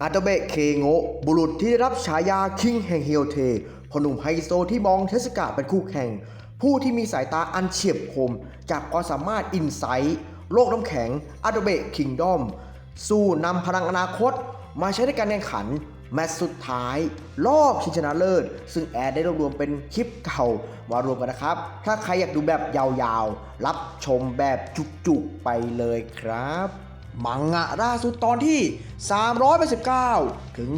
อาโตเบะเคโงะบุรุษที่ได้รับฉายาคิงแห่งเฮียวเทพอหนุ่มไฮโซที่มองเทสกะเป็นคู่แข่งผู้ที่มีสายตาอันเฉียบคมจากความสามารถอินไซต์โลกน้ำแข็งอาโตเบะคิงดอมสู้นำพลังอนาคตมาใช้ในการแข่งขันแมตช์สุดท้ายรอบชิงชนะเลิศซึ่งแอดได้รวบรวมเป็นคลิปเก่ามารวมกันนะครับถ้าใครอยากดูแบบยาวๆรับชมแบบจุกๆไปเลยครับมังงะล่าสุดตอนที่389ถึง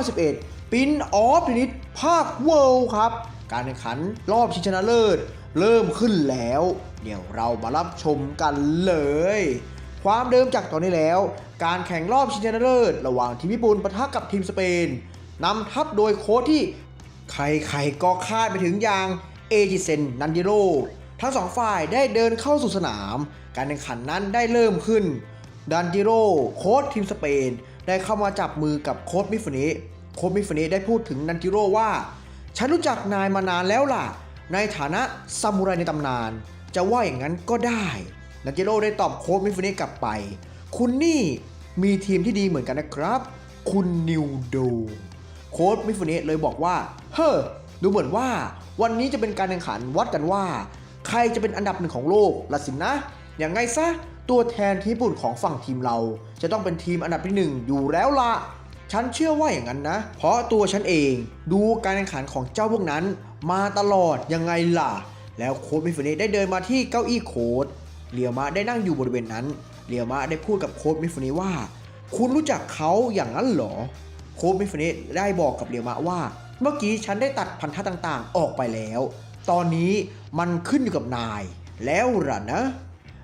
391ปินออฟนิดภาคเวิลด์ครับการแข่งขันรอบชิงชนะเลิศเริ่มขึ้นแล้วเดี๋ยวเรามารับชมกันเลยความเดิมจากตอนนี้แล้วการแข่งรอบชิงชนะเลิศระหว่างทีมญี่ปุ่นปะทะกับทีมสเปนนำทัพโดยโค้ชที่ใครๆก็คาดไปถึงอย่างเอจิเซนนันดิโรทั้งสองฝ่ายได้เดินเข้าสู่สนามการแข่งขันนั้นได้เริ่มขึ้นดันจิโร่โค้ชทีมสเปนได้เข้ามาจับมือกับโค้ชมิฟุเนะโค้ชมิฟุเนะได้พูดถึงดันจิโร่ว่าฉันรู้จักนายมานานแล้วล่ะในฐานะซามูไรในตำนานจะว่าอย่างนั้นก็ได้ดันจิโร่ได้ตอบโค้ชมิฟุเนะกลับไปคุณนี่มีทีมที่ดีเหมือนกันนะครับคุณนิวโดโค้ชมิฟุเนะเลยบอกว่าเฮ้อดูเหมือนว่าวันนี้จะเป็นการแข่งขันวัดกันว่าใครจะเป็นอันดับหนึ่งของโลกละสินนะอย่างไงซะตัวแทนทีมญี่ปุ่นของฝั่งทีมเราจะต้องเป็นทีมอันดับที่1อยู่แล้วละฉันเชื่อว่าอย่างนั้นนะเพราะตัวฉันเองดูการแข่งขันของเจ้าพวกนั้นมาตลอดยังไงล่ะแล้วโค้ชมิฟุเนะได้เดินมาที่เก้าอี้โค้ชเรียวมะได้นั่งอยู่บริเวณนั้นเรียวมะได้พูดกับโค้ชมิฟุเนะว่าคุณรู้จักเขาอย่างนั้นเหรอโค้ชมิฟุเนะได้บอกกับเรียวมะว่าเมื่อกี้ฉันได้ตัดพันธะต่างๆออกไปแล้วตอนนี้มันขึ้นอยู่กับนายแล้วล่ะนะ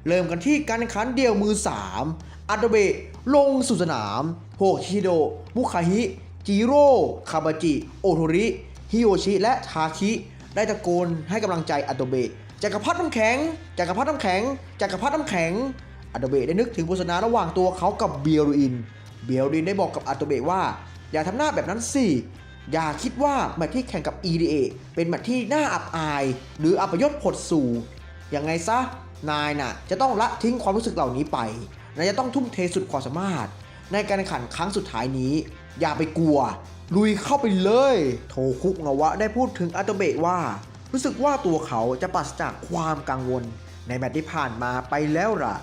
เริ่มกันที่การแข่งขันเดี่ยวมือ3อาโตเบะลงสู่สนามโฮคิโดะมุคาฮิจิโร่คาบาจิโอโทริฮิโยชิและทาคิได้ตะโกนให้กำลังใจอาโตเบะจักรพรรดิน้ำแข็งจักรพรรดิน้ำแข็งจักรพรรดิน้ำแข็งอาโตเบะได้นึกถึงบทสนทนาระหว่างตัวเขากับเบียรูอินได้บอกกับอาโตเบะว่าอย่าทำหน้าแบบนั้นสิอย่าคิดว่าแมตช์ที่แข่งกับ EDA เป็นแมตช์ที่น่าอับอายหรืออัปยศผดสู่ยังไงซะนายน่ะจะต้องละทิ้งความรู้สึกเหล่านี้ไปนายจะต้องทุ่มเทสุดความสามารถในการแข่งขันครั้งสุดท้ายนี้อย่าไปกลัวลุยเข้าไปเลยโทคุงาวะได้พูดถึงอาโตเบะว่ารู้สึกว่าตัวเขาจะปราศจากความกังวลในแมตช์ที่ผ่านมาไปแล้วล่ะ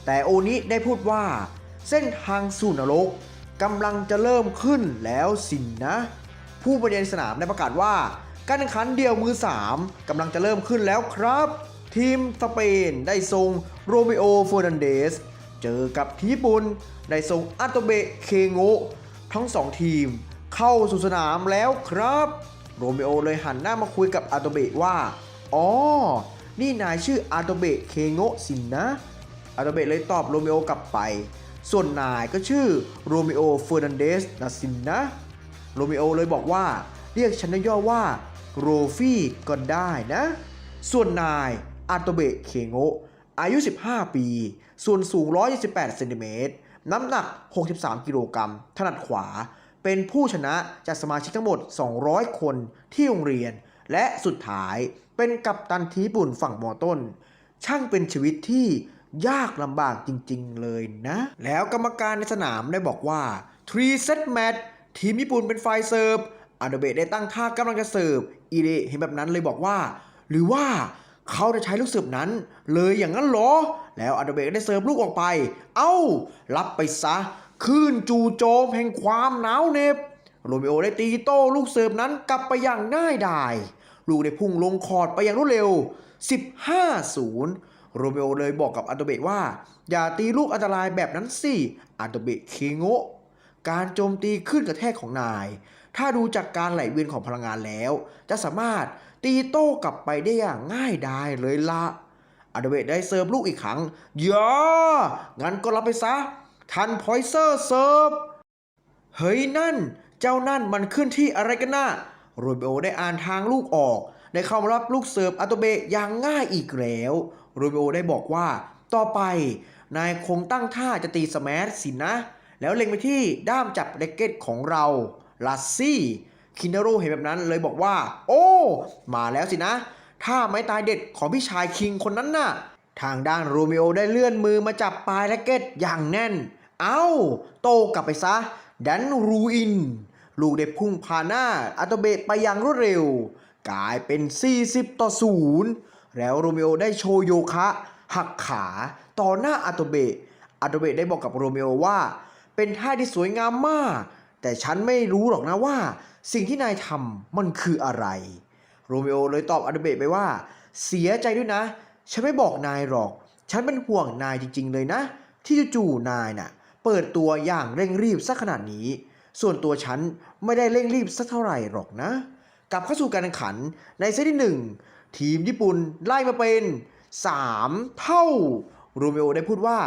แต่โอนิได้พูดว่าเส้นทางสู่นรกกำลังจะเริ่มขึ้นแล้วสินนะผู้บรรยายสนามได้ประกาศว่าการแข่งขันเดี่ยวมือ3กำลังจะเริ่มขึ้นแล้วครับทีมสเปนได้ส่งโรเมโอเฟอร์นันเดสเจอกับทีมญี่ปุ่นได้ส่งอาโตเบะเคโงะทั้ง2ทีมเข้าสู่สนามแล้วครับโรเมโอเลยหันหน้ามาคุยกับอาโตเบะว่าอ๋อนี่นายชื่ออาโตเบะเคโงะสินนะอาโตเบะเลยตอบโรเมโอกลับไปส่วนนายก็ชื่อโรเมโอเฟอร์นันเดสนะสินนะโรเมโอเลยบอกว่าเรียกฉันย่อว่าโรฟี่ก็ได้นะส่วนนายอาโตเบะเคโงะอายุ15ปีส่วนสูง128เซนติเมตรน้ำหนัก63กิโลกรัมถนัดขวาเป็นผู้ชนะจากสมาชิกทั้งหมด200คนที่โรงเรียนและสุดท้ายเป็นกัปตันทีมญี่ปุ่นฝั่งมอต้นช่างเป็นชีวิตที่ยากลำบากจริงๆเลยนะแล้วกรรมการในสนามได้บอกว่า3 set match ทีมญี่ปุ่นเป็นฝ่ายเสิร์ฟอาโดเบะได้ตั้งท่ากำลังจะเสิร์ฟอีเดเห็นแบบนั้นเลยบอกว่าหรือว่าเขาจะใช้ลูกเสิร์ฟนั้นเลยอย่างนั้นเหรอแล้วอาโดเบะได้เสิร์ฟลูกออกไปเอ้ารับไปซะคลื่นจู่โจมแห่งความหนาวเหน็บโรเมโอได้ตีโต้ลูกเสิร์ฟนั้นกลับไปอย่างง่ายดายลูกได้พุ่งลงคอร์ตไปอย่างรวดเร็ว15-0โรเมโอเลยบอกกับอาโตเบะว่าอย่าตีลูกอันตรายแบบนั้นสิอาโตเบะเคโงะการโจมตีขึ้นกระแทกของนายถ้าดูจากการไหลเวียนของพลังงานแล้วจะสามารถตีโต้กลับไปได้อย่างง่ายดายเลยละอาโดเบะได้เสิร์ฟลูกอีกครั้งอย่างั้นก็รับไปซะทันพอยเซอร์เสิร์ฟเฮ้ยนั่นเจ้านั่นมันขึ้นที่อะไรกันนะโรเบโอได้อ่านทางลูกออกได้เข้ามารับลูกเสิร์ฟอาโตเบะอย่างง่ายอีกแล้วโรเบโอได้บอกว่าต่อไปนายคงตั้งท่าจะตีสแมชสินะแล้วเล็งไปที่ด้ามจับแร็กเก็ตของเราลัสซี่คินาโร่เห็นแบบนั้นเลยบอกว่าโอ้มาแล้วสินะถ้าไม้ตายเด็ดของพี่ชายคิงคนนั้นน่ะทางด้านโรเมโอได้เลื่อนมือมาจับปลายแร็กเก็ตอย่างแน่นเอ้าโตกลับไปซะ ดันรูอินลูกได้พุ่งผ่านหน้าอาโตเบะไปอย่างรวดเร็วกลายเป็น40-0แล้วโรเมโอได้โชว์โยคะหักขาต่อหน้าอาโตเบะได้บอกกับโรเมโอว่าเป็นท่าที่สวยงามมากแต่ฉันไม่รู้หรอกนะว่าสิ่งที่นายทำมันคืออะไรโรเมโอเลยตอบอาโตเบะไปว่าเสียใจด้วยนะฉันไม่บอกนายหรอกฉันเป็นห่วงนายจริงๆเลยนะที่จู่ๆนายน่ะเปิดตัวอย่างเร่งรีบสักขนาดนี้ส่วนตัวฉันไม่ได้เร่งรีบสักเท่าไหร่หรอกนะกลับเข้าสู่การแข่งขันในเซตที่1ทีมญี่ปุ่นไล่มาเป็น3เท่าโรเมโอได้พูดว่า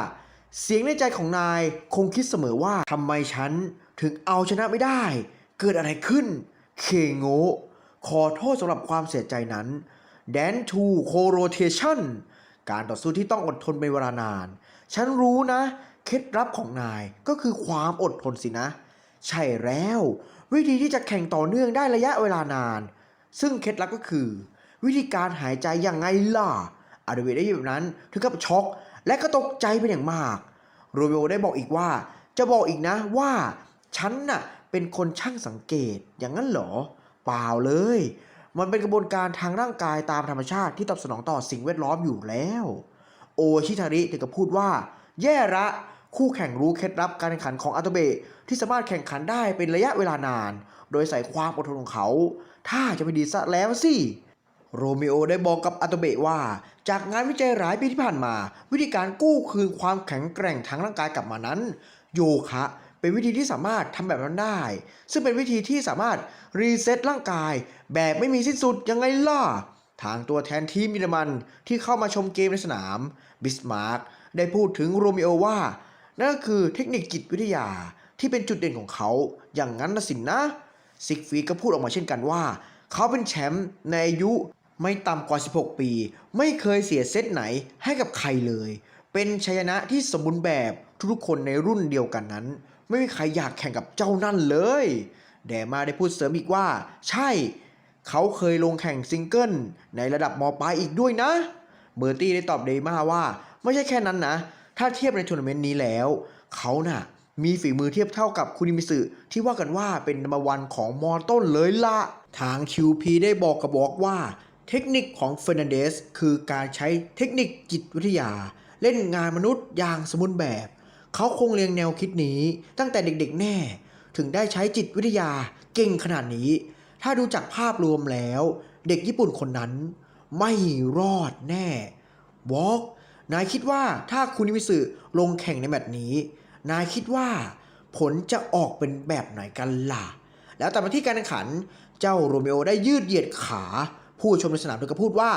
เสียงในใจของนายคงคิดเสมอว่าทำไมฉันถึงเอาชนะไม่ได้เกิดอะไรขึ้นเคโงะขอโทษสำหรับความเสียใจนั้นแดนทูโคโรเทชันการต่อสู้ที่ต้องอดทนเป็นเวลานานฉันรู้นะเคล็ดลับของนายก็คือความอดทนสินะใช่แล้ววิธีที่จะแข่งต่อเนื่องได้ระยะเวลานานซึ่งเคล็ดลับก็คือวิธีการหายใจอย่างไงล่ะอาโดเวได้ยินแบบนั้นถึงกับช็อกและก็ตกใจเป็นอย่างมากโรเมโอได้บอกอีกว่าจะบอกอีกนะว่าฉันน่ะเป็นคนช่างสังเกตอย่างนั้นเหรอเปล่าเลยมันเป็นกระบวนการทางร่างกายตามธรรมชาติที่ตอบสนองต่อสิ่งแวดล้อมอยู่แล้วโอชิทาริถึงกับพูดว่าแย่ละคู่แข่งรู้เคล็ดลับการแข่งขันของอาโตเบะที่สามารถแข่งขันได้เป็นระยะเวลานานโดยใส่ความอดทนของเขาถ้าจะไม่ดีซะแล้วสิโรเมโอได้บอกกับอาโตเบะว่าจากงานวิจัยหลายปีที่ผ่านมาวิธีการกู้คืนความแข็งแกร่งทางร่างกายกลับมานั้นโยคะเป็นวิธีที่สามารถทำแบบนั้นได้ซึ่งเป็นวิธีที่สามารถรีเซ็ตร่างกายแบบไม่มีสิ้นสุดยังไงล่ะทางตัวแทนทีมเยอรมันที่เข้ามาชมเกมในสนามบิสมาร์กได้พูดถึงโรเมโอว่านั่นก็คือเทคนิคจิตวิทยาที่เป็นจุดเด่นของเขาอย่างนั้นนะสินะซิกฟรีดก็พูดออกมาเช่นกันว่าเขาเป็นแชมป์ในอายุไม่ต่ำกว่า16ปีไม่เคยเสียเซตไหนให้กับใครเลยเป็นชัยชนะที่สมบูรณ์แบบทุกๆคนในรุ่นเดียวกันนั้นไม่มีใครอยากแข่งกับเจ้านั่นเลยแดมาได้พูดเสริมอีกว่าใช่เขาเคยลงแข่งซิงเกิลในระดับม.ปลายอีกด้วยนะเบอร์ตี้ได้ตอบเดมาว่าไม่ใช่แค่นั้นนะถ้าเทียบในทัวร์นาเมนต์นี้แล้วเขาน่ะมีฝีมือเทียบเท่ากับคุนิมิสึที่ว่ากันว่าเป็นนัมเบอร์วันของมอต้นเลยละทาง QP ได้บอกว่าเทคนิคของเฟอร์นันเดสคือการใช้เทคนิคจิตวิทยาเล่นงานมนุษย์อย่างสมบูรณ์แบบเขาคงเรียนแนวคิดนี้ตั้งแต่เด็กๆแน่ถึงได้ใช้จิตวิทยาเก่งขนาดนี้ถ้าดูจากภาพรวมแล้วเด็กญี่ปุ่นคนนั้นไม่รอดแน่วอล์กนายคิดว่าถ้าคุนิมิสึลงแข่งในแมตช์นี้นายคิดว่าผลจะออกเป็นแบบไหนกันล่ะแล้วแต่มาที่การแข่งขันเจ้าโรเมโอได้ยืดเหยียดขาผู้ชมในสนามถึงกับพูดว่า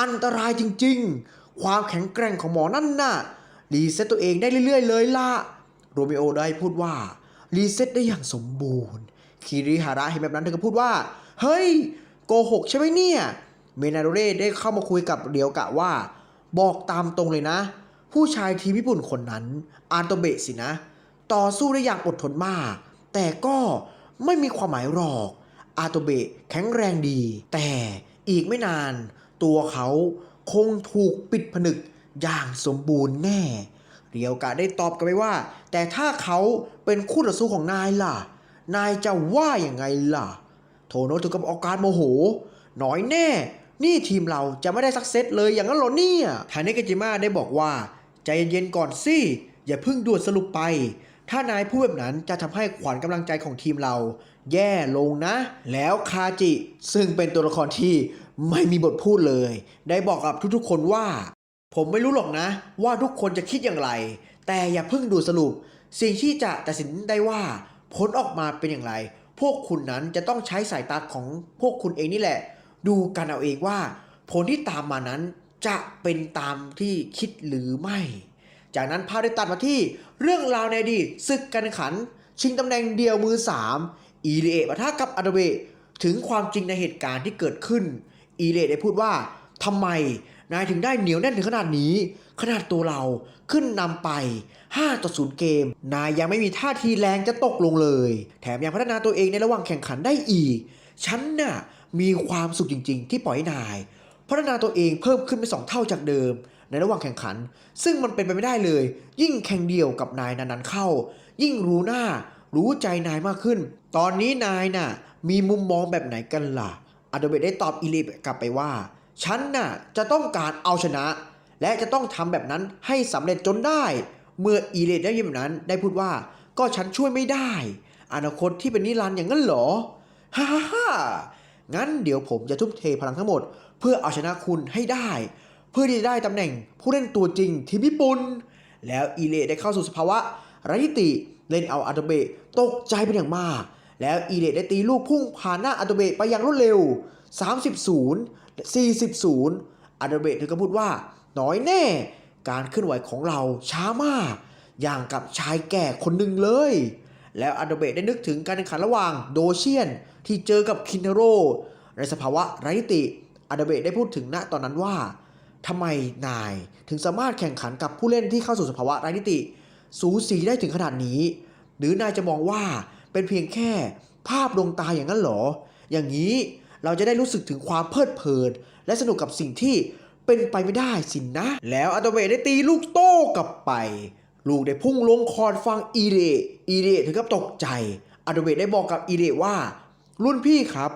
อันตรายจริงๆความแข็งแกร่งของหมอนั่นน่ะรีเซ็ตตัวเองได้เรื่อยๆเลยล่ะโรเมโอได้พูดว่ารีเซ็ตได้อย่างสมบูรณ์คิริฮาระเห็นแบบนั้นถึงกับพูดว่าเฮ้ยโกหกใช่ไหมเนี่ยเมนาโดเร่ได้เข้ามาคุยกับเดียวกะว่าบอกตามตรงเลยนะผู้ชายทีมญี่ปุ่นคนนั้นอาโตเบะสินะต่อสู้ได้อย่างอดทนมากแต่ก็ไม่มีความหมายหรอกอาโตเบะแข็งแรงดีแต่อีกไม่นานตัวเขาคงถูกปิดผนึกอย่างสมบูรณ์แน่เรียวกะได้ตอบกลับไปว่าแต่ถ้าเขาเป็นคู่ต่อสู้ของนายล่ะนายจะว่าอย่างไงล่ะโทโนะถึงกับอาการโมโหน้อยแน่นี่ทีมเราจะไม่ได้สักเซตเลยอย่างนั้นหรอเนี่ยทาเนกาจิมะได้บอกว่าใจเย็นๆก่อนสิอย่าเพิ่งด่วนสรุปไปถ้านายพูดแบบนั้นจะทำให้ขวัญกำลังใจของทีมเราแย่ลงนะแล้วคาจิซึ่งเป็นตัวละครที่ไม่มีบทพูดเลยได้บอกกับทุกๆคนว่าผมไม่รู้หรอกนะว่าทุกคนจะคิดอย่างไรแต่อย่าเพิ่งด่วนสรุปสิ่งที่จะตัดสินได้ว่าผลออกมาเป็นอย่างไรพวกคุณนั้นจะต้องใช้สายตาของพวกคุณเองนี่แหละดูกันเอาเองว่าผลที่ตามมานั้นจะเป็นตามที่คิดหรือไม่จากนั้นพาได้ตัดมาที่เรื่องราวในอดีตศึกการแข่งขันชิงตำแหน่งเดียวมือ3อีริเอะปะทะกับอาโตเบะถึงความจริงในเหตุการณ์ที่เกิดขึ้นอีริเอะได้พูดว่าทำไมนายถึงได้เหนียวแน่นถึงขนาดนี้ขนาดตัวเราขึ้นนำไป5-0เกมนายยังไม่มีท่าทีแรงจะตกลงเลยแถมยังพัฒนาตัวเองในระหว่างแข่งขันได้อีกฉันน่ะมีความสุขจริงๆที่ปล่อยให้นายพัฒนาตัวเองเพิ่มขึ้นเป็น2 เท่าจากเดิมในระหว่างแข่งขันซึ่งมันเป็นไปไม่ได้เลยยิ่งแข่งเดี่ยวกับนายนานๆเข้ายิ่งรู้หน้า รู้ใจนายมากขึ้นตอนนี้นายน่ะมีมุมมองแบบไหนกันล่ะอาโดเบะได้ตอบอิเลกลับไปว่าฉันน่ะจะต้องการเอาชนะและจะต้องทำแบบนั้นให้สำเร็จจนได้เมื่ออิเลได้ยินแบบนั้นได้พูดว่าก็ฉันช่วยไม่ได้อนาคตที่เป็นนิรันดร์อย่างนั้นเหรอฮ่าฮ่าฮ่างั้นเดี๋ยวผมจะทุ่มเทพลังทั้งหมดเพื่อเอาชนะคุณให้ได้เพื่อที่จะได้ตำแหน่งผู้เล่นตัวจริงทีมญี่ปุ่นแล้วอิเลได้เข้าสู่สภาวะไร้ทิฏฐิเล่นเอาอาโดเบะตกใจเป็นอย่างมากแล้วอิเลได้ตีลูกพุ่งผ่านหน้าอาโดเบะไปอย่างรวดเร็ว30-0 40อาโดเบะเธอก็พูดว่าน้อยแน่การเคลื่อนไหวของเราช้ามากอย่างกับชายแก่คนหนึ่งเลยแล้วอาโดเบะได้นึกถึงการแข่งขันระหว่างโดเชียนที่เจอกับคินเทโร่ในสภาวะไร้ทิฏฐิอาโดเบะได้พูดถึงณตอนนั้นว่าทำไมนายถึงสามารถแข่งขันกับผู้เล่นที่เข้าสู่สภาวะไร้ทิฏฐิสูสีได้ถึงขนาดนี้หรือนายจะมองว่าเป็นเพียงแค่ภาพดวงตาอย่างนั้นหรออย่างนี้เราจะได้รู้สึกถึงความเพลิดเพลินและสนุกกับสิ่งที่เป็นไปไม่ได้สินนะแล้วอาโดเบะได้ตีลูกโต้กลับไปลูกได้พุ่งลงคอร์ดฟังอีเรถึงกับตกใจอาโดเบะได้บอกกับอีเรว่ารุ่นพี่ครับ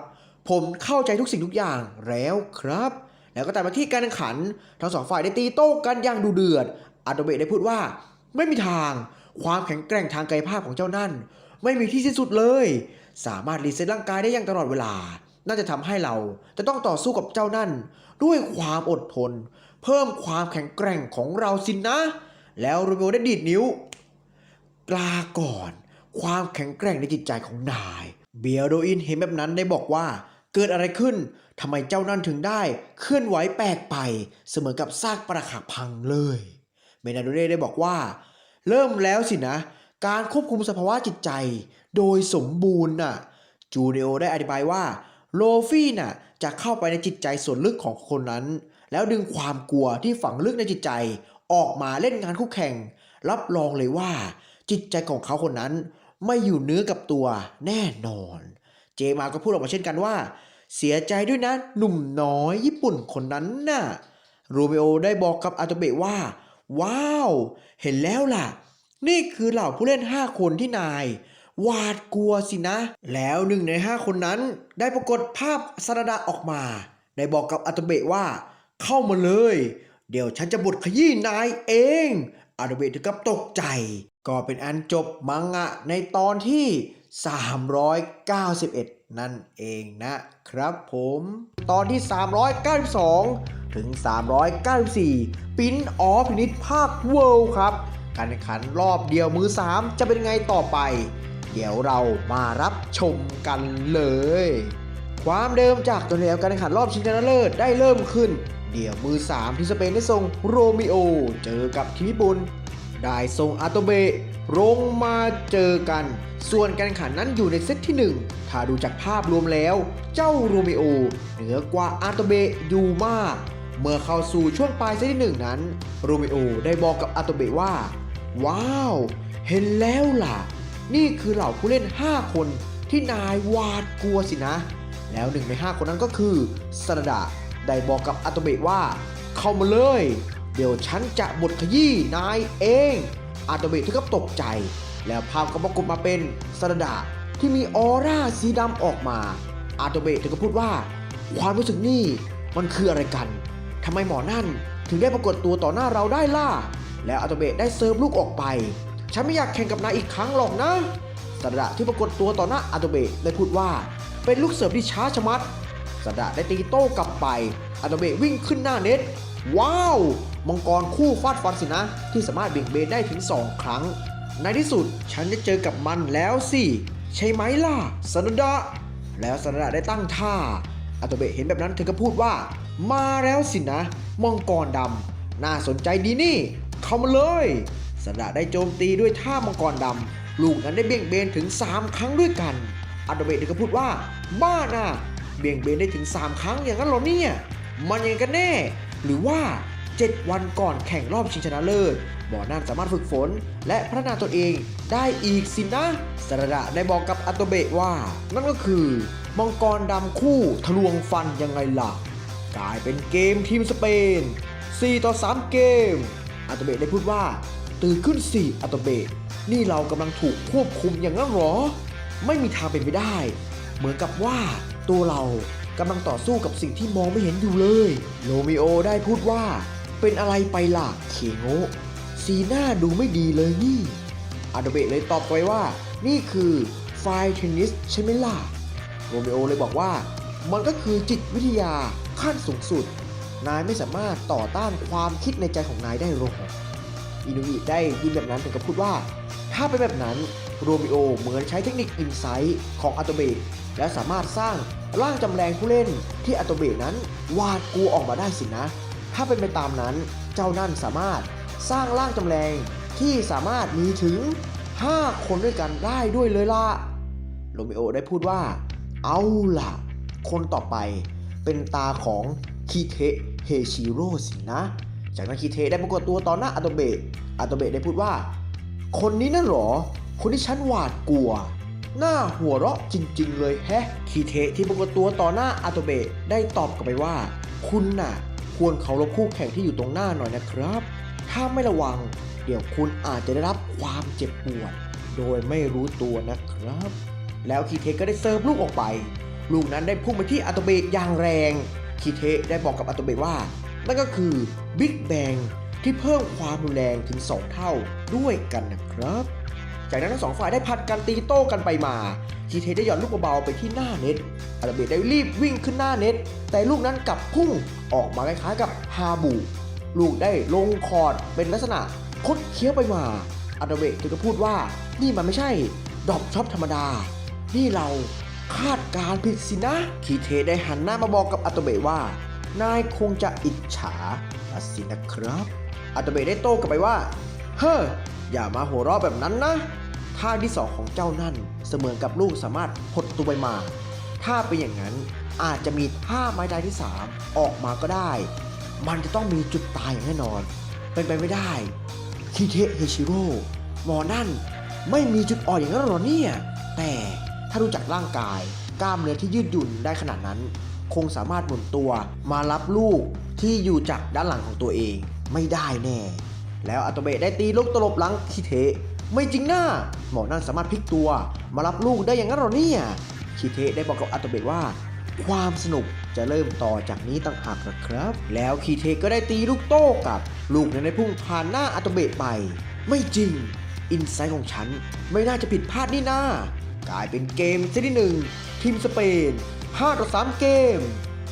ผมเข้าใจทุกสิ่งทุกอย่างแล้วครับแล้วก็ตัดมาที่การแข่งขันทั้งสองฝ่ายได้ตีโต้กันอย่างดุเดือดอาโดเบะได้พูดว่าไม่มีทางความแข็งแกร่งทางกายภาพของเจ้านั่นไม่มีที่สิ้นสุดเลยสามารถรีเซ็ตร่างกายได้อย่างตลอดเวลาน่าจะทำให้เราจะต้องต่อสู้กับเจ้านั่นด้วยความอดทนเพิ่มความแข็งแกร่งของเราสินนะแล้วโรเมโอได้ดีดนิ้วกลาก่อนความแข็งแกร่งในจิตใจของนายเบียโดอินเห็นแบบนั้นได้บอกว่าเกิดอะไรขึ้นทำไมเจ้านั่นถึงได้เคลื่อนไหวแปลกไปเสมือนกับซากปรักหักพังเลยเมนาโดเร่ได้บอกว่าเริ่มแล้วสินะการควบคุมสภาวะจิตใจโดยสมบูรณ์น่ะจูเนโอได้อธิบายว่าโลฟี่น่ะจะเข้าไปในจิตใจส่วนลึกของคนนั้นแล้วดึงความกลัวที่ฝังลึกในจิตใจออกมาเล่นงานคู่แข่งรับรองเลยว่าจิตใจของเขาคนนั้นไม่อยู่เนื้อกับตัวแน่นอนเจมาก็พูดออกมาเช่นกันว่าเสียใจด้วยนะหนุ่มน้อยญี่ปุ่นคนนั้นน่ะโรเมโอได้บอกกับอาโตเบะว่าว้าวเห็นแล้วล่ะนี่คือเหล่าผู้เล่น5คนที่นายหวาดกลัวสินะแล้ว1 ใน 5คนนั้นได้ปรากฏภาพซาดะออกมาได้บอกกับอาโตเบะว่าเข้ามาเลยเดี๋ยวฉันจะบดขยี้นายเองอาโตเบะถึงกับตกใจก็เป็นอันจบมังงะในตอนที่391นั่นเองนะครับผมตอนที่392ถึง394ปิ้นออฟพินิจภาคเวิลด์ครับการแข่งขันรอบเดียวมือ3จะเป็นไงต่อไปเดี๋ยวเรามารับชมกันเลยความเดิมจากตัวแล้วการแข่งขันรอบชิงชนะเลิศได้เริ่มขึ้นเดี๋ยวมือ3ที่สเปนได้ส่งโรมิโอเจอกับทีมญี่ปุ่นได้ส่งอาโตเบะลงมาเจอกันส่วนการแข่งขันนั้นอยู่ในเซตที่1ถ้าดูจากภาพรวมแล้วเจ้าโรมิโอเหนือกว่าอาโตเบะอยู่มากเมื่อเข้าสู่ช่วงปลายเซตที่1นั้นโรมิโอได้บอกกับอาโตเบะว่าว้าวเห็นแล้วล่ะนี่คือเหล่าผู้เล่น5คนที่นายหวาดกลัวสินะแล้ว1 ใน 5คนนั้นก็คือซาดะได้บอกกับอาโตเบะว่าเข้ามาเลยเดี๋ยวฉันจะบดขยี้นายเองอาโตเบะถึงกับตกใจแล้วภาพก็ปรากฏมาเป็นซาดะที่มีออร่าสีดำออกมาอาโตเบะถึงกับพูดว่าความรู้สึกนี่มันคืออะไรกันทำไมหมอนั่นถึงได้ปรากฏตัวต่อหน้าเราได้ล่ะแล้วอาโตเบะได้เซิร์ฟลูกออกไปฉันไม่อยากแข่งกับนายอีกครั้งหรอกนะซาดะที่ปรากฏตัวต่อหน้าอาโตเบะได้พูดว่าเป็นลูกเสิร์ฟที่ช้าชะมัดซาดะได้ตีโต้กลับไปอาโตเบะวิ่งขึ้นหน้าเน็ตว้าวมังกรคู่ฟาดฟันสินะที่สามารถเบี่ยงเบนได้ถึง2 ครั้งในที่สุดฉันจะเจอกับมันแล้วสิใช่ไหมล่ะซาดะแล้วซาดะได้ตั้งท่าอาโตเบะเห็นแบบนั้นเธอก็พูดว่ามาแล้วสินะมังกรดำน่าสนใจดีนี่เข้ามาเลยซาดะได้โจมตีด้วยท่ามังกรดำลูกนั้นได้เบี่ยงเบนถึง3 ครั้งด้วยกันอาโตเบะเธอก็พูดว่าบ้าน่ะเบี่ยงเบนได้ถึง3 ครั้งอย่างนั้นเหรอเนี่ยมันยังไงกันแน่หรือว่า7 วันก่อนแข่งรอบชิงชนะเลิศหมอนั่นสามารถฝึกฝนและพัฒนาตนเองได้อีกสินะซาดะได้บอกกับอาโตเบะว่านั่นก็คือมังกรดำคู่ทะลวงฟันยังไงล่ะกลายเป็นเกมทีมสเปน4-3เกมอาโตเบะได้พูดว่าตื่นขึ้น4อาโตเบะ นี่เรากำลังถูกควบคุมอย่างนั้นหรอไม่มีทางเป็นไปได้เหมือนกับว่าตัวเรากำลังต่อสู้กับสิ่งที่มองไม่เห็นอยู่เลยโรมิโอได้พูดว่าเป็นอะไรไปล่ะเคโงะสีหน้าดูไม่ดีเลยนี่อาโดเบะเลยตอบไปว่านี่คือไฟเทนนิสใช่ไหมล่ะโรมิโอเลยบอกว่ามันก็คือจิตวิทยาขั้นสูงสุดนายไม่สามารถต่อต้านความคิดในใจของนายได้หรอกอินุอิได้ยินแบบนั้นถึงกับพูดว่าถ้าเป็นแบบนั้นโรมิโอเหมือนใช้เทคนิคอินไซต์ของอาโตเบะและสามารถสร้างร่างจำแรงผู้เล่นที่อาโตเบะนั้นวาดกลัวออกมาได้สินะถ้าเป็นไปตามนั้นเจ้านั่นสามารถสร้างร่างจำแรงที่สามารถมีถึง5 คนด้วยกันได้ด้วยเลยล่ะโรมิโอได้พูดว่าเอาล่ะคนต่อไปเป็นตาของคิเทะเฮชิโร่สินะจากนั้นคิเทะได้ปรากฏตัวต่อหน้าอาโตเบะได้พูดว่าคนนี้นั่นหรอคนที่ฉันหวาดกลัวหน้าหัวเราะจริงๆเลยแฮะคิเทะที่ปรากฏตัวต่อหน้าอาโตเบะได้ตอบกลับไปว่าคุณน่ะควรเคารพคู่แข่งที่อยู่ตรงหน้าหน่อยนะครับถ้าไม่ระวังเดี๋ยวคุณอาจจะได้รับความเจ็บปวดโดยไม่รู้ตัวนะครับแล้วคิเทะก็ได้เซิร์ฟลูกออกไปลูกนั้นได้พุ่งไปที่อาโตเบะอย่างแรงคิเทะได้บอกกับอาโตเบะว่านั่นก็คือบิ๊กแบงที่เพิ่มความรุนแรงถึง2 เท่าด้วยกันนะครับจากนั้นทั้ง2 ฝ่ายได้ผัดกันตีโต้กันไปมาคิเทะได้หย่อนลูกเบาๆไปที่หน้าเน็ตอาโตเบะได้รีบวิ่งขึ้นหน้าเน็ตแต่ลูกนั้นกลับพุ่งออกมาคล้ายๆกับฮาบุลูกได้ลงคอร์ดเป็นลักษณะคดเคี้ยวไปมาอาโตเบะถึงกับพูดว่านี่มันไม่ใช่ดรอปช็อปธรรมดานี่เราคาดการผิดสินะคิเทะได้หันหน้ามาบอกกับอาโตเบะว่านายคงจะอิจฉาสินะครับอาโตเบะได้โต้กลับไปว่าเฮ้ออย่ามาหัวเราะแบบนั้นนะท่าที่2ของเจ้านั่นเสมือนกับลูกสามารถหดตัวไปมาถ้าเป็นอย่างนั้นอาจจะมีท่าไม้ตายที่3ออกมาก็ได้มันจะต้องมีจุดตายอย่างแน่นอนเป็นไปไม่ได้คิเทะเฮชิโร่หมอนั่นไม่มีจุดอ่อนอย่างนั้นหรอเนี่ยแต่ถ้ารู้จักร่างกายกล้ามเนื้อที่ยืดหยุ่นได้ขนาดนั้นคงสามารถหมุนตัวมารับลูกที่อยู่จากด้านหลังของตัวเองไม่ได้แน่แล้วอาโตเบะได้ตีลูกตลบหลังคิเทะไม่จริงนะหมอนั่นสามารถพลิกตัวมารับลูกได้อย่างนั้นหรอเนี่ยคิเทะได้บอกกับอาโตเบะว่าความสนุกจะเริ่มต่อจากนี้ต่างหากนะครับแล้วคิเทะก็ได้ตีลูกโต้กลับลูกนั้นได้พุ่งผ่านหน้าอาโตเบะไปไม่จริงอินไซต์ของฉันไม่น่าจะผิดพลาดนี่นากลายเป็นเกมเซตที่1ทีมสเปน5-3เกม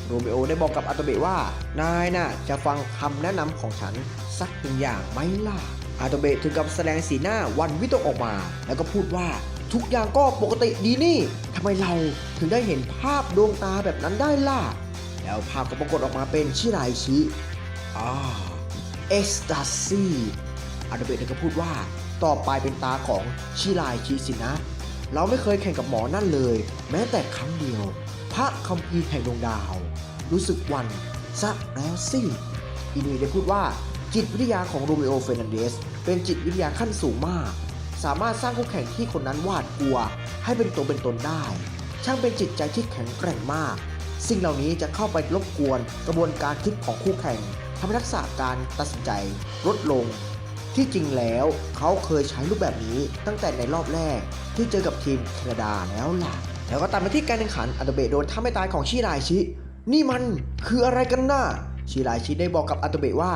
โรเมโอได้บอกกับอาโตเบะว่านายน่ะจะฟังคำแนะนำของฉันสัก1 อย่างไหมล่ะอาโตเบะถึงกับแสดงสีหน้าวันวิตกออกมาแล้วก็พูดว่าทุกอย่างก็ปกติดีนี่ทำไมเราถึงได้เห็นภาพดวงตาแบบนั้นได้ล่ะแล้วภาพก็ปรากฏออกมาเป็นชิรายชิเอ็กซ์ตาซีอาโตเบะก็พูดว่าต่อไปเป็นตาของชิรายชิสินะเราไม่เคยแข่งกับหมอนั่นเลยแม้แต่ครั้งเดียวพระคัมภีร์แห่งดวงดาวรู้สึกวันซะแล้วสิอินุยได้พูดว่าจิตวิทยาของโรเมโอเฟร์นันเดสเป็นจิตวิทยาขั้นสูงมากสามารถสร้างคู่แข่งที่คนนั้นหวาดกลัวให้เป็นตัวเป็นตนได้ช่างเป็นจิตใจที่แข็งแกร่งมากสิ่งเหล่านี้จะเข้าไปรบกวนกระบวนการคิดของคู่แข่งทำให้ทักษะการตัดสินใจลดลงที่จริงแล้วเขาเคยใช้รูปแบบนี้ตั้งแต่ในรอบแรกที่เจอกับทีมแคนาดาแล้วล่ะแล้วก็ตามมาที่การแข่งขันอาโตเบะโดนท่าไม่ตายของชิรายชินี่มันคืออะไรกันน่ะชิรายชิได้บอกกับอาโตเบะว่า